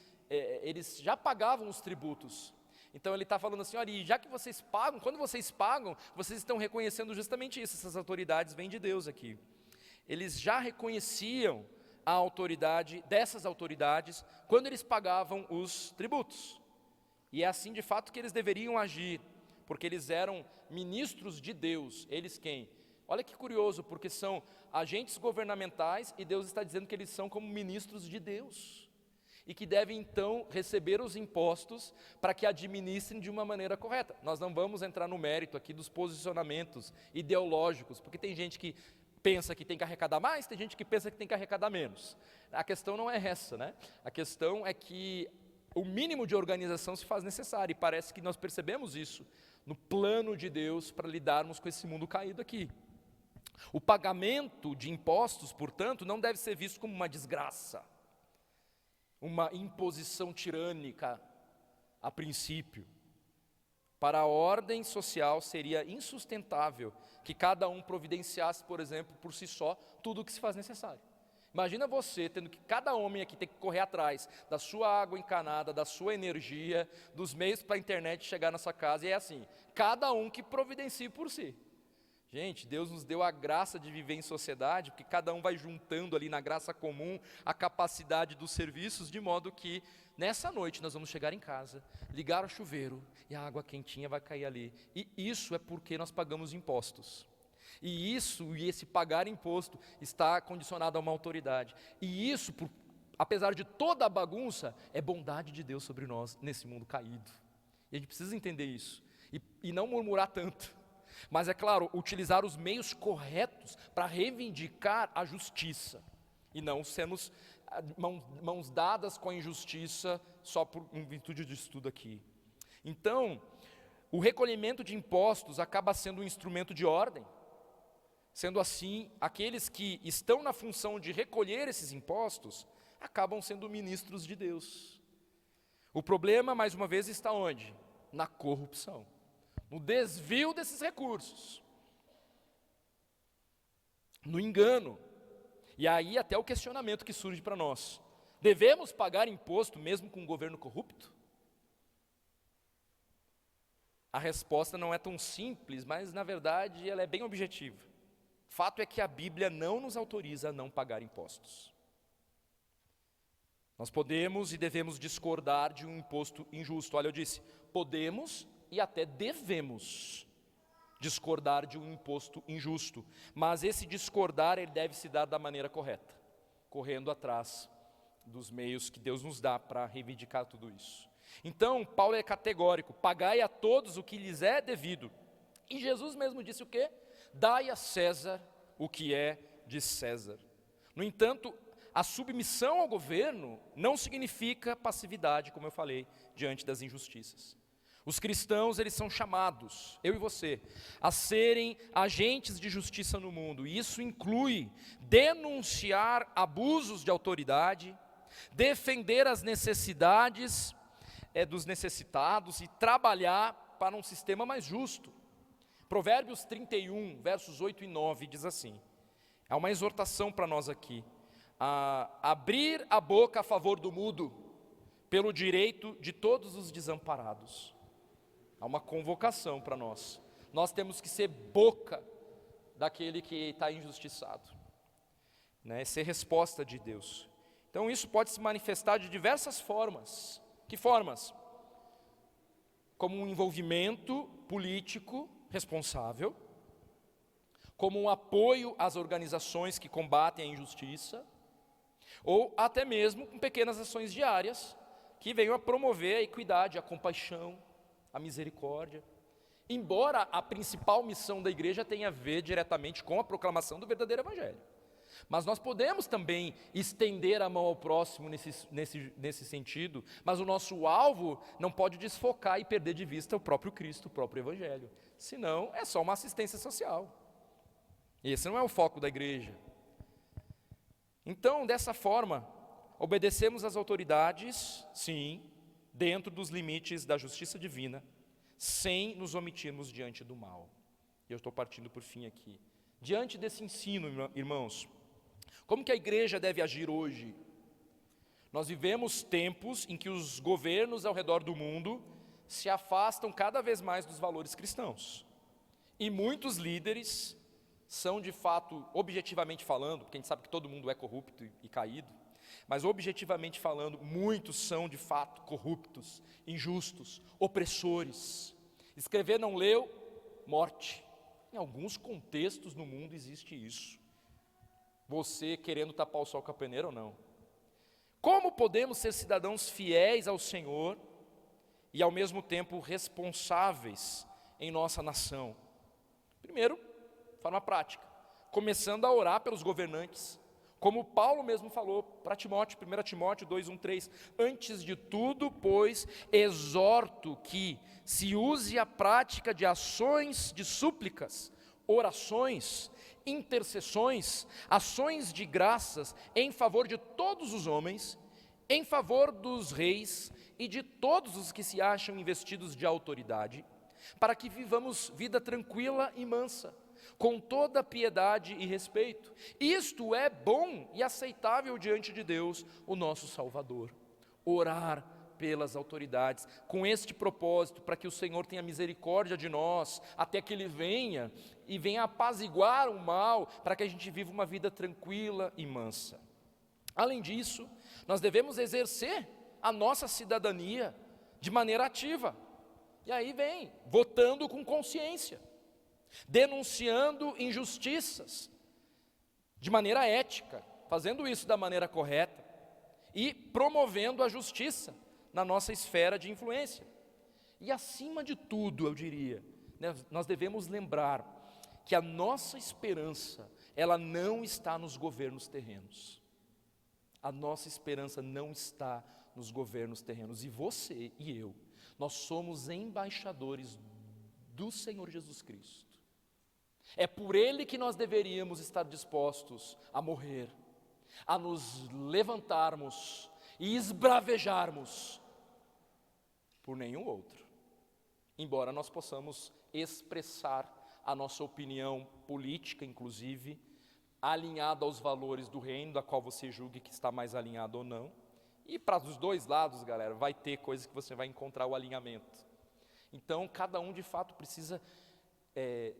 já pagavam os tributos. Então ele está falando assim, olha, e já que vocês pagam, quando vocês pagam, vocês estão reconhecendo justamente isso, essas autoridades vêm de Deus aqui. Eles já reconheciam a autoridade dessas autoridades quando eles pagavam os tributos. E é assim de fato que eles deveriam agir, porque eles eram ministros de Deus. Eles quem? Olha que curioso, porque são agentes governamentais e Deus está dizendo que eles são como ministros de Deus. E que devem então receber os impostos para que administrem de uma maneira correta. Nós não vamos entrar no mérito aqui dos posicionamentos ideológicos, porque tem gente que pensa que tem que arrecadar mais, tem gente que pensa que tem que arrecadar menos. A questão não é essa, né? A questão é que o mínimo de organização se faz necessário, e parece que nós percebemos isso no plano de Deus para lidarmos com esse mundo caído aqui. O pagamento de impostos, portanto, não deve ser visto como uma desgraça, uma imposição tirânica a princípio. Para a ordem social seria insustentável que cada um providenciasse, por exemplo, por si só, tudo o que se faz necessário. Imagina você tendo que, cada homem aqui tem que correr atrás da sua água encanada, da sua energia, dos meios para a internet chegar na sua casa, e é assim, cada um que providencie por si. Gente, Deus nos deu a graça de viver em sociedade, porque cada um vai juntando ali na graça comum a capacidade dos serviços, de modo que nessa noite nós vamos chegar em casa, ligar o chuveiro e a água quentinha vai cair ali. E isso é porque nós pagamos impostos. E esse pagar imposto está condicionado a uma autoridade. E isso, apesar de toda a bagunça, é bondade de Deus sobre nós nesse mundo caído. E a gente precisa entender isso e não murmurar tanto. Mas é claro, utilizar os meios corretos para reivindicar a justiça e não sermos mãos dadas com a injustiça só em virtude disso tudo aqui. Então, o recolhimento de impostos acaba sendo um instrumento de ordem. Sendo assim, aqueles que estão na função de recolher esses impostos acabam sendo ministros de Deus. O problema, mais uma vez, está onde? Na corrupção, no desvio desses recursos, no engano. E aí até o questionamento que surge para nós: devemos pagar imposto mesmo com um governo corrupto? A resposta não é tão simples, mas na verdade ela é bem objetiva. Fato é que a Bíblia não nos autoriza a não pagar impostos. Nós podemos e devemos discordar de um imposto injusto. Olha, eu disse, podemos e até devemos discordar de um imposto injusto, mas esse discordar ele deve se dar da maneira correta, correndo atrás dos meios que Deus nos dá para reivindicar tudo isso. Então, Paulo é categórico: pagai a todos o que lhes é devido. E Jesus mesmo disse o quê? Dai a César o que é de César. No entanto, a submissão ao governo não significa passividade, como eu falei, diante das injustiças. Os cristãos, eles são chamados, eu e você, a serem agentes de justiça no mundo. E isso inclui denunciar abusos de autoridade, defender as necessidades dos necessitados e trabalhar para um sistema mais justo. Provérbios 31, versos 8 e 9, diz assim, é uma exortação para nós aqui: abrir a boca a favor do mudo, pelo direito de todos os desamparados. Há uma convocação para nós. Nós temos que ser boca daquele que está injustiçado, né? Ser resposta de Deus. Então isso pode se manifestar de diversas formas. Que formas? Como um envolvimento político responsável, como um apoio às organizações que combatem a injustiça, ou até mesmo com pequenas ações diárias que venham a promover a equidade, a compaixão, a misericórdia. Embora a principal missão da igreja tenha a ver diretamente com a proclamação do verdadeiro evangelho. Mas nós podemos também estender a mão ao próximo nesse sentido, mas o nosso alvo não pode desfocar e perder de vista o próprio Cristo, o próprio evangelho. Senão é só uma assistência social. E esse não é o foco da igreja. Então, dessa forma, obedecemos às autoridades, sim, dentro dos limites da justiça divina, sem nos omitirmos diante do mal. E eu estou partindo por fim aqui. Diante desse ensino, irmãos, como que a igreja deve agir hoje? Nós vivemos tempos em que os governos ao redor do mundo se afastam cada vez mais dos valores cristãos. E muitos líderes são, de fato, objetivamente falando, porque a gente sabe que todo mundo é corrupto e caído, mas objetivamente falando, muitos são de fato corruptos, injustos, opressores. Escrever não leu, morte. Em alguns contextos no mundo existe isso. Você querendo tapar o sol com a peneira ou não. Como podemos ser cidadãos fiéis ao Senhor e ao mesmo tempo responsáveis em nossa nação? Primeiro, forma prática, começando a orar pelos governantes, como Paulo mesmo falou para Timóteo, 1 Timóteo 2, 1, 3, antes de tudo, pois, exorto que se use a prática de ações de súplicas, orações, intercessões, ações de graças em favor de todos os homens, em favor dos reis e de todos os que se acham investidos de autoridade, para que vivamos vida tranquila e mansa, com toda piedade e respeito. Isto é bom e aceitável diante de Deus, o nosso Salvador. Orar pelas autoridades, com este propósito, para que o Senhor tenha misericórdia de nós, até que Ele venha e venha apaziguar o mal, para que a gente viva uma vida tranquila e mansa. Além disso, nós devemos exercer a nossa cidadania de maneira ativa. E aí vem, votando com consciência, denunciando injustiças de maneira ética, fazendo isso da maneira correta e promovendo a justiça na nossa esfera de influência. E acima de tudo, eu diria, né, nós devemos lembrar que a nossa esperança, ela não está nos governos terrenos. A nossa esperança não está nos governos terrenos. E você e eu, nós somos embaixadores do Senhor Jesus Cristo. É por Ele que nós deveríamos estar dispostos a morrer, a nos levantarmos e esbravejarmos por nenhum outro. Embora nós possamos expressar a nossa opinião política, inclusive, alinhada aos valores do reino, da qual você julgue que está mais alinhado ou não. E para os dois lados, galera, vai ter coisas que você vai encontrar o alinhamento. Então, cada um de fato precisa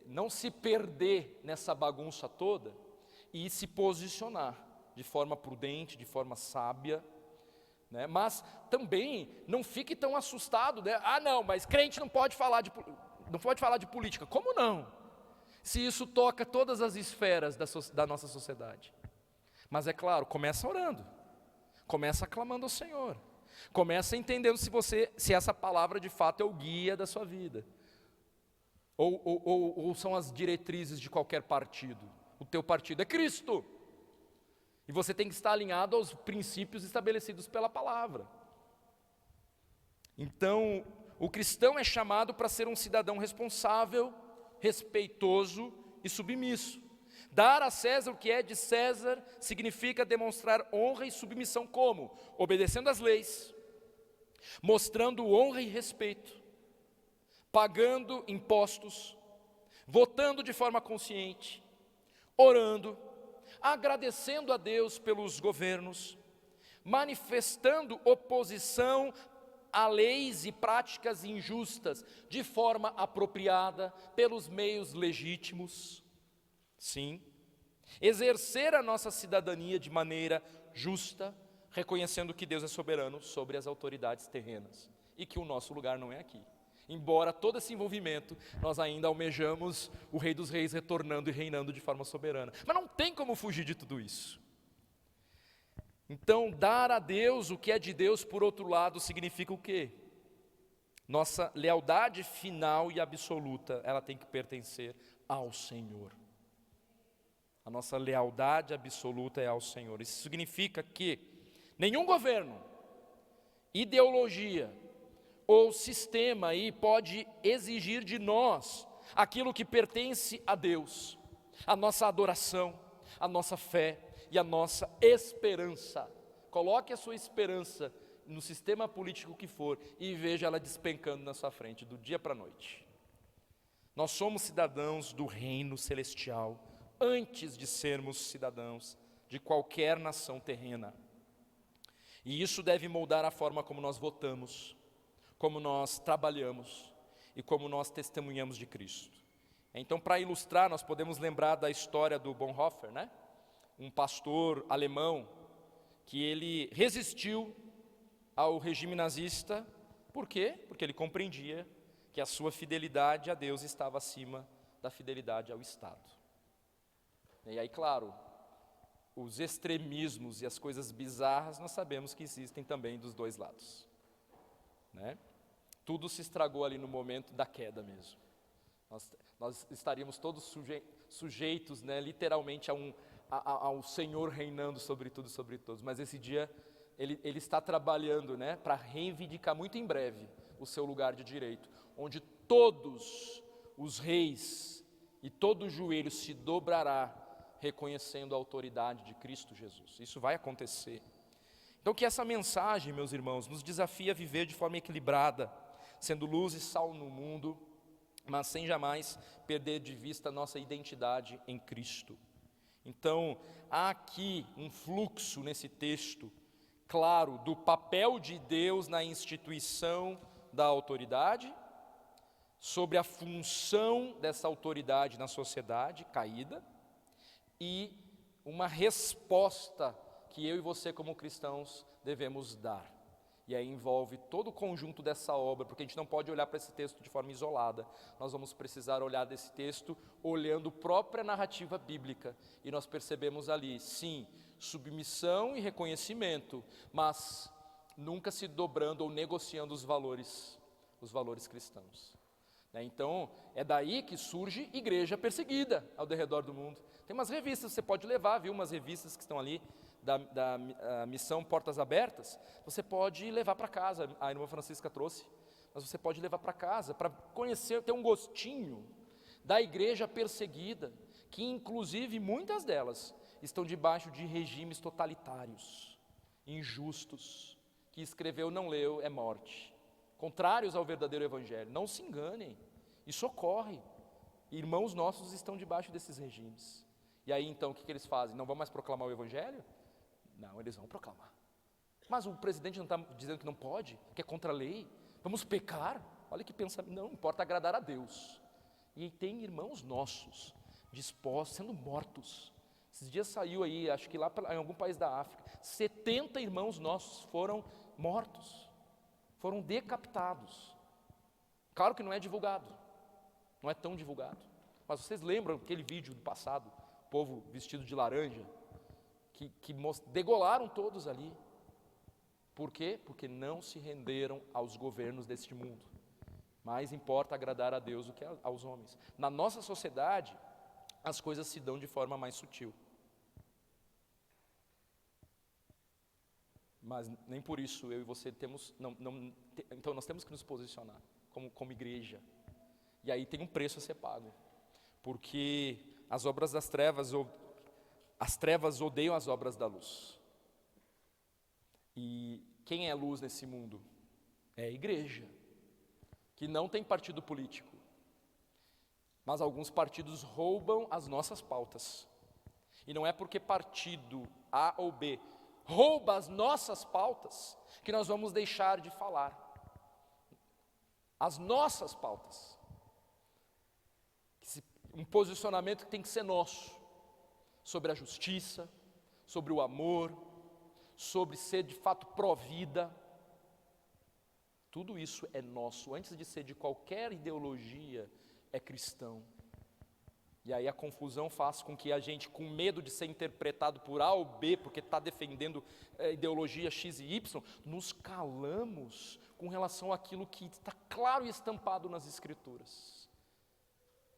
não se perder nessa bagunça toda e se posicionar de forma prudente, de forma sábia, né? Mas também não fique tão assustado, né? Ah, não, mas crente não pode falar de política. Como não? Se isso toca todas as esferas da nossa sociedade. Mas é claro, começa orando, começa aclamando ao Senhor, começa entendendo se essa palavra de fato é o guia da sua vida, ou são as diretrizes de qualquer partido. O teu partido é Cristo, e você tem que estar alinhado aos princípios estabelecidos pela palavra. Então, o cristão é chamado para ser um cidadão responsável, respeitoso e submisso. Dar a César o que é de César significa demonstrar honra e submissão como? Obedecendo às leis, mostrando honra e respeito, pagando impostos, votando de forma consciente, orando, agradecendo a Deus pelos governos, manifestando oposição a leis e práticas injustas de forma apropriada, pelos meios legítimos. Sim, exercer a nossa cidadania de maneira justa, reconhecendo que Deus é soberano sobre as autoridades terrenas e que o nosso lugar não é aqui. Embora todo esse envolvimento, nós ainda almejamos o Rei dos Reis retornando e reinando de forma soberana. Mas não tem como fugir de tudo isso. Então, dar a Deus o que é de Deus, por outro lado, significa o quê? Nossa lealdade final e absoluta, ela tem que pertencer ao Senhor. A nossa lealdade absoluta é ao Senhor. Isso significa que nenhum governo, ideologia ou sistema aí pode exigir de nós aquilo que pertence a Deus, a nossa adoração, a nossa fé e a nossa esperança. Coloque a sua esperança no sistema político que for e veja ela despencando na sua frente, do dia para a noite. Nós somos cidadãos do reino celestial, antes de sermos cidadãos de qualquer nação terrena. E isso deve moldar a forma como nós votamos, como nós trabalhamos e como nós testemunhamos de Cristo. Então, para ilustrar, nós podemos lembrar da história do Bonhoeffer, né? Um pastor alemão que ele resistiu ao regime nazista. Por quê? Porque ele compreendia que a sua fidelidade a Deus estava acima da fidelidade ao Estado. E aí, claro, os extremismos e as coisas bizarras nós sabemos que existem também dos dois lados, né? Tudo se estragou ali no momento da queda mesmo. Nós estaríamos todos sujeitos, né, literalmente ao Senhor reinando sobre tudo e sobre todos. Mas esse dia ele está trabalhando, né, para reivindicar muito em breve o seu lugar de direito, onde todos os reis e todo joelho se dobrará, reconhecendo a autoridade de Cristo Jesus. Isso vai acontecer. Então que essa mensagem, meus irmãos, nos desafia a viver de forma equilibrada, sendo luz e sal no mundo, mas sem jamais perder de vista a nossa identidade em Cristo. Então, há aqui um fluxo nesse texto, claro, do papel de Deus na instituição da autoridade, sobre a função dessa autoridade na sociedade caída, e uma resposta que eu e você como cristãos devemos dar. E aí envolve todo o conjunto dessa obra, porque a gente não pode olhar para esse texto de forma isolada. Nós vamos precisar olhar desse texto olhando a própria narrativa bíblica. E nós percebemos ali, sim, submissão e reconhecimento, mas nunca se dobrando ou negociando os valores cristãos. Então, é daí que surge igreja perseguida ao redor do mundo. Tem umas revistas, você pode levar, viu, umas revistas que estão ali, da missão Portas Abertas, você pode levar para casa, a irmã Francisca trouxe, mas você pode levar para casa, para conhecer, ter um gostinho da igreja perseguida, que inclusive muitas delas estão debaixo de regimes totalitários, injustos, que escreveu, não leu, é morte, contrários ao verdadeiro evangelho. Não se enganem, isso ocorre, irmãos nossos estão debaixo desses regimes. E aí então o que eles fazem? Não vão mais proclamar o evangelho? Não, eles vão proclamar. Mas o presidente não está dizendo que não pode, que é contra a lei, vamos pecar? Olha que pensamento, não importa agradar a Deus. E tem irmãos nossos dispostos, sendo mortos. Esses dias saiu aí, acho que lá em algum país da África, 70 irmãos nossos foram mortos, foram decapitados. Claro que não é divulgado, não é tão divulgado, mas vocês lembram aquele vídeo do passado, o povo vestido de laranja, que degolaram todos ali. Por quê? Porque não se renderam aos governos deste mundo. Mais importa agradar a Deus do que aos homens. Na nossa sociedade, as coisas se dão de forma mais sutil. Mas nem por isso eu e você temos, então nós temos que nos posicionar como igreja. E aí tem um preço a ser pago. Porque as obras das trevas, as trevas odeiam as obras da luz. E quem é luz nesse mundo? É a igreja, que não tem partido político. Mas alguns partidos roubam as nossas pautas. E não é porque partido A ou B rouba as nossas pautas que nós vamos deixar de falar. As nossas pautas. Um posicionamento que tem que ser nosso, sobre a justiça, sobre o amor, sobre ser de fato pró-vida. Tudo isso é nosso, antes de ser de qualquer ideologia, é cristão. E aí a confusão faz com que a gente, com medo de ser interpretado por A ou B, porque está defendendo ideologia X e Y, nos calamos com relação àquilo que está claro e estampado nas Escrituras.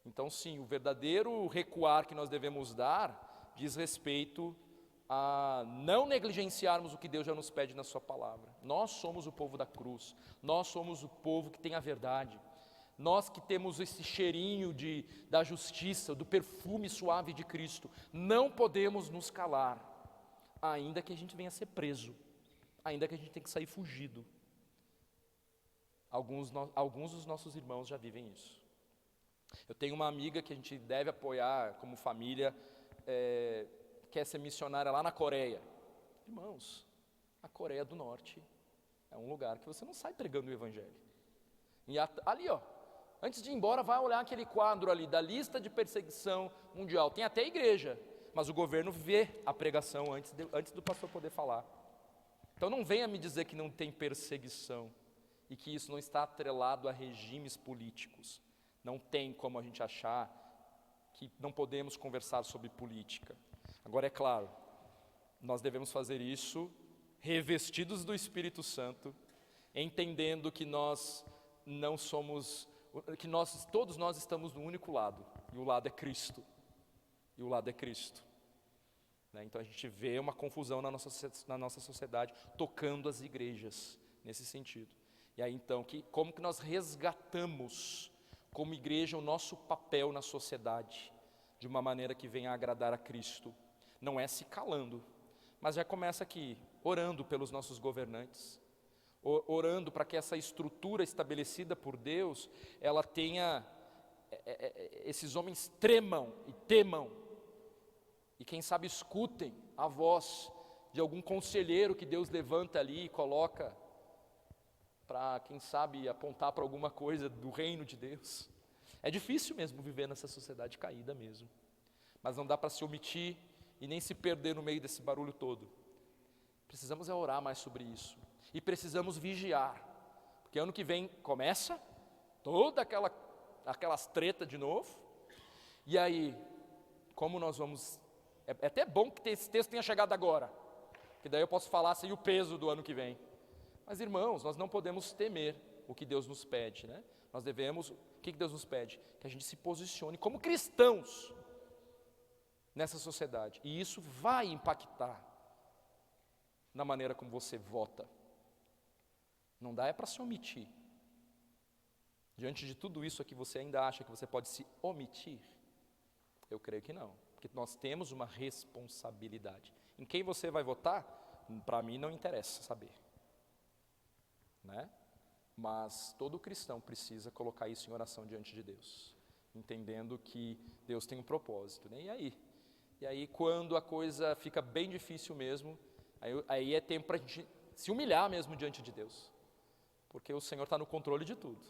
Então sim, o verdadeiro recuar que nós devemos dar diz respeito a não negligenciarmos o que Deus já nos pede na sua palavra. Nós somos o povo da cruz, nós somos o povo que tem a verdade, nós que temos esse cheirinho da justiça, do perfume suave de Cristo, não podemos nos calar, ainda que a gente venha a ser preso, ainda que a gente tenha que sair fugido. Alguns dos nossos irmãos já vivem isso. Eu tenho uma amiga que a gente deve apoiar como família, quer ser missionária lá na Coreia. Irmãos, a Coreia do Norte é um lugar que você não sai pregando o evangelho. E ali, antes de ir embora, vai olhar aquele quadro ali da lista de perseguição mundial. Tem até igreja, mas o governo vê a pregação antes do pastor poder falar. Então não venha me dizer que não tem perseguição e que isso não está atrelado a regimes políticos. Não tem como a gente achar que não podemos conversar sobre política. Agora é claro, nós devemos fazer isso revestidos do Espírito Santo, entendendo que nós não somos, que todos nós estamos no único lado, e o lado é Cristo. E o lado é Cristo. Então a gente vê uma confusão na nossa sociedade, tocando as igrejas, nesse sentido. E aí então, como que nós resgatamos, como igreja, o nosso papel na sociedade, de uma maneira que venha a agradar a Cristo? Não é se calando, mas já começa aqui, orando pelos nossos governantes, orando para que essa estrutura estabelecida por Deus, ela tenha esses homens tremam e temam, e quem sabe escutem a voz de algum conselheiro que Deus levanta ali e coloca para, quem sabe, apontar para alguma coisa do reino de Deus. É difícil mesmo viver nessa sociedade caída mesmo, mas não dá para se omitir e nem se perder no meio desse barulho todo. Precisamos orar mais sobre isso, e precisamos vigiar, porque ano que vem começa toda aquelas tretas de novo, e aí, como nós vamos, é até bom que esse texto tenha chegado agora, que daí eu posso falar sem o peso do ano que vem. Mas irmãos, nós não podemos temer o que Deus nos pede, né? Nós devemos, o que Deus nos pede? Que a gente se posicione como cristãos nessa sociedade, e isso vai impactar na maneira como você vota. Não dá para se omitir. Diante de tudo isso aqui, você ainda acha que você pode se omitir? Eu creio que não, porque nós temos uma responsabilidade. Em quem você vai votar, para mim não interessa saber, né? Mas todo cristão precisa colocar isso em oração diante de Deus, entendendo que Deus tem um propósito, né? E aí quando a coisa fica bem difícil mesmo, aí é tempo para a gente se humilhar mesmo diante de Deus, porque o Senhor está no controle de tudo,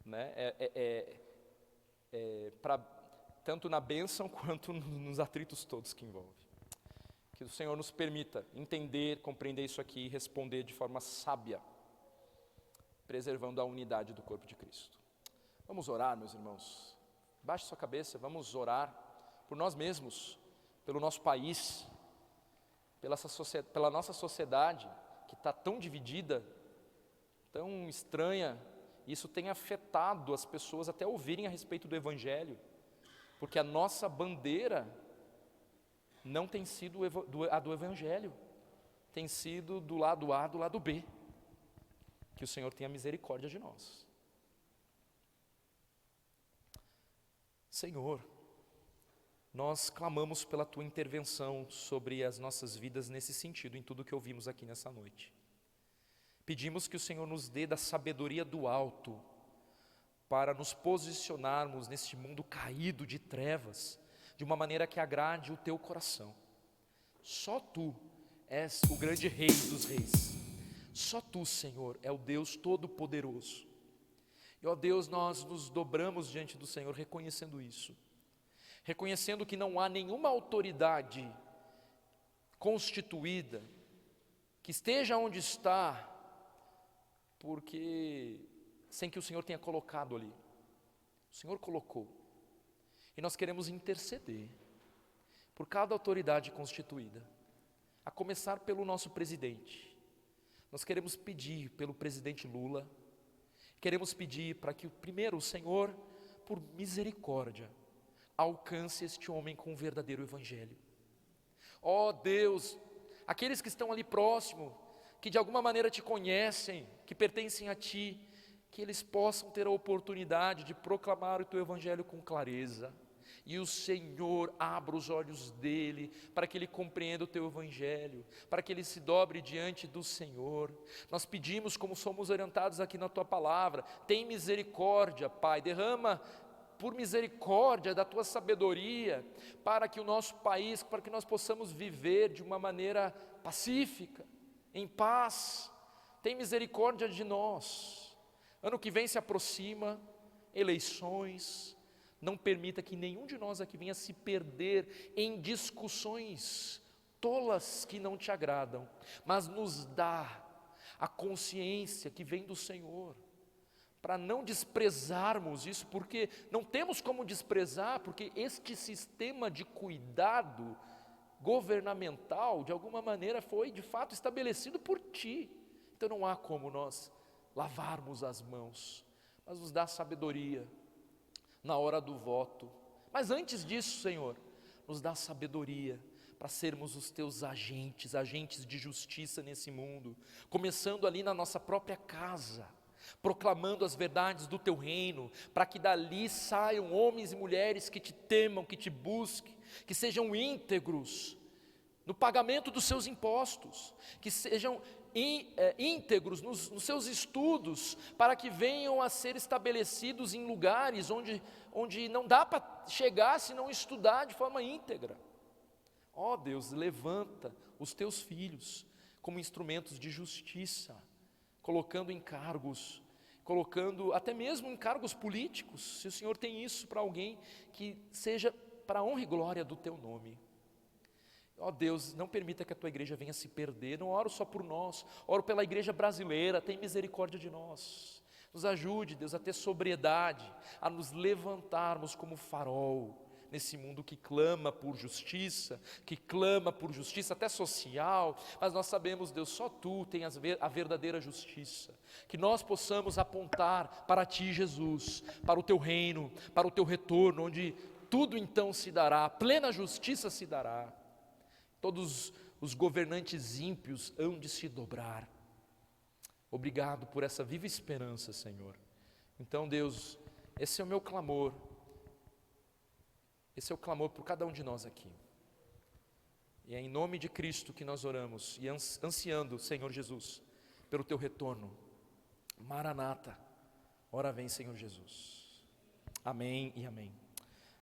né? Tanto na bênção quanto nos atritos todos que envolve. Que o Senhor nos permita entender, compreender isso aqui e responder de forma sábia, preservando a unidade do corpo de Cristo. Vamos orar, meus irmãos. Baixe sua cabeça, vamos orar por nós mesmos, pelo nosso país, pela nossa sociedade que está tão dividida, tão estranha. Isso tem afetado as pessoas até ouvirem a respeito do Evangelho, porque a nossa bandeira não tem sido a do Evangelho, tem sido do lado A, do lado B. Que o Senhor tenha misericórdia de nós. Senhor, nós clamamos pela Tua intervenção sobre as nossas vidas nesse sentido, em tudo que ouvimos aqui nessa noite. Pedimos que o Senhor nos dê da sabedoria do alto, para nos posicionarmos neste mundo caído de trevas, de uma maneira que agrade o Teu coração. Só Tu és o grande Rei dos Reis. Só Tu, Senhor, é o Deus Todo-Poderoso. E, ó Deus, nós nos dobramos diante do Senhor reconhecendo isso. Reconhecendo que não há nenhuma autoridade constituída que esteja onde está, porque sem que o Senhor tenha colocado ali. O Senhor colocou. E nós queremos interceder por cada autoridade constituída, a começar pelo nosso presidente. Nós queremos pedir pelo presidente Lula, queremos pedir para que primeiro o Senhor, por misericórdia, alcance este homem com o verdadeiro evangelho. Ó Deus, aqueles que estão ali próximo, que de alguma maneira te conhecem, que pertencem a Ti, que eles possam ter a oportunidade de proclamar o Teu evangelho com clareza, e o Senhor abra os olhos dele, para que ele compreenda o Teu evangelho, para que ele se dobre diante do Senhor. Nós pedimos, como somos orientados aqui na Tua palavra, tem misericórdia, Pai, derrama por misericórdia da Tua sabedoria, para que o nosso país, para que nós possamos viver de uma maneira pacífica, em paz. Tem misericórdia de nós. Ano que vem se aproxima, eleições. Não permita que nenhum de nós aqui venha se perder em discussões tolas que não te agradam, mas nos dá a consciência que vem do Senhor, para não desprezarmos isso, porque não temos como desprezar, porque este sistema de cuidado governamental, de alguma maneira, foi de fato estabelecido por Ti. Então não há como nós lavarmos as mãos, mas nos dá sabedoria na hora do voto. Mas antes disso, Senhor, nos dá sabedoria para sermos os Teus agentes de justiça nesse mundo, começando ali na nossa própria casa, proclamando as verdades do Teu reino, para que dali saiam homens e mulheres que Te temam, que Te busquem, que sejam íntegros, no pagamento dos seus impostos, que sejam íntegros nos seus estudos, para que venham a ser estabelecidos em lugares onde não dá para chegar se não estudar de forma íntegra. Ó Deus, levanta os teus filhos como instrumentos de justiça, colocando em cargos, colocando até mesmo em cargos políticos, se o Senhor tem isso para alguém, que seja para a honra e glória do teu nome. Ó Deus, não permita que a tua igreja venha se perder. Não oro só por nós, oro pela igreja brasileira. Tem misericórdia de nós. Nos ajude, Deus, a ter sobriedade, a nos levantarmos como farol nesse mundo que clama por justiça, até social. Mas nós sabemos, Deus, só tu tens a verdadeira justiça. Que nós possamos apontar para ti, Jesus, para o teu reino, para o teu retorno, onde tudo então se dará, a plena justiça se dará. Todos os governantes ímpios hão de se dobrar. Obrigado por essa viva esperança, Senhor. Então, Deus, esse é o meu clamor. Esse é o clamor por cada um de nós aqui. E é em nome de Cristo que nós oramos e ansiando, Senhor Jesus, pelo teu retorno. Maranata, ora vem, Senhor Jesus. Amém e amém.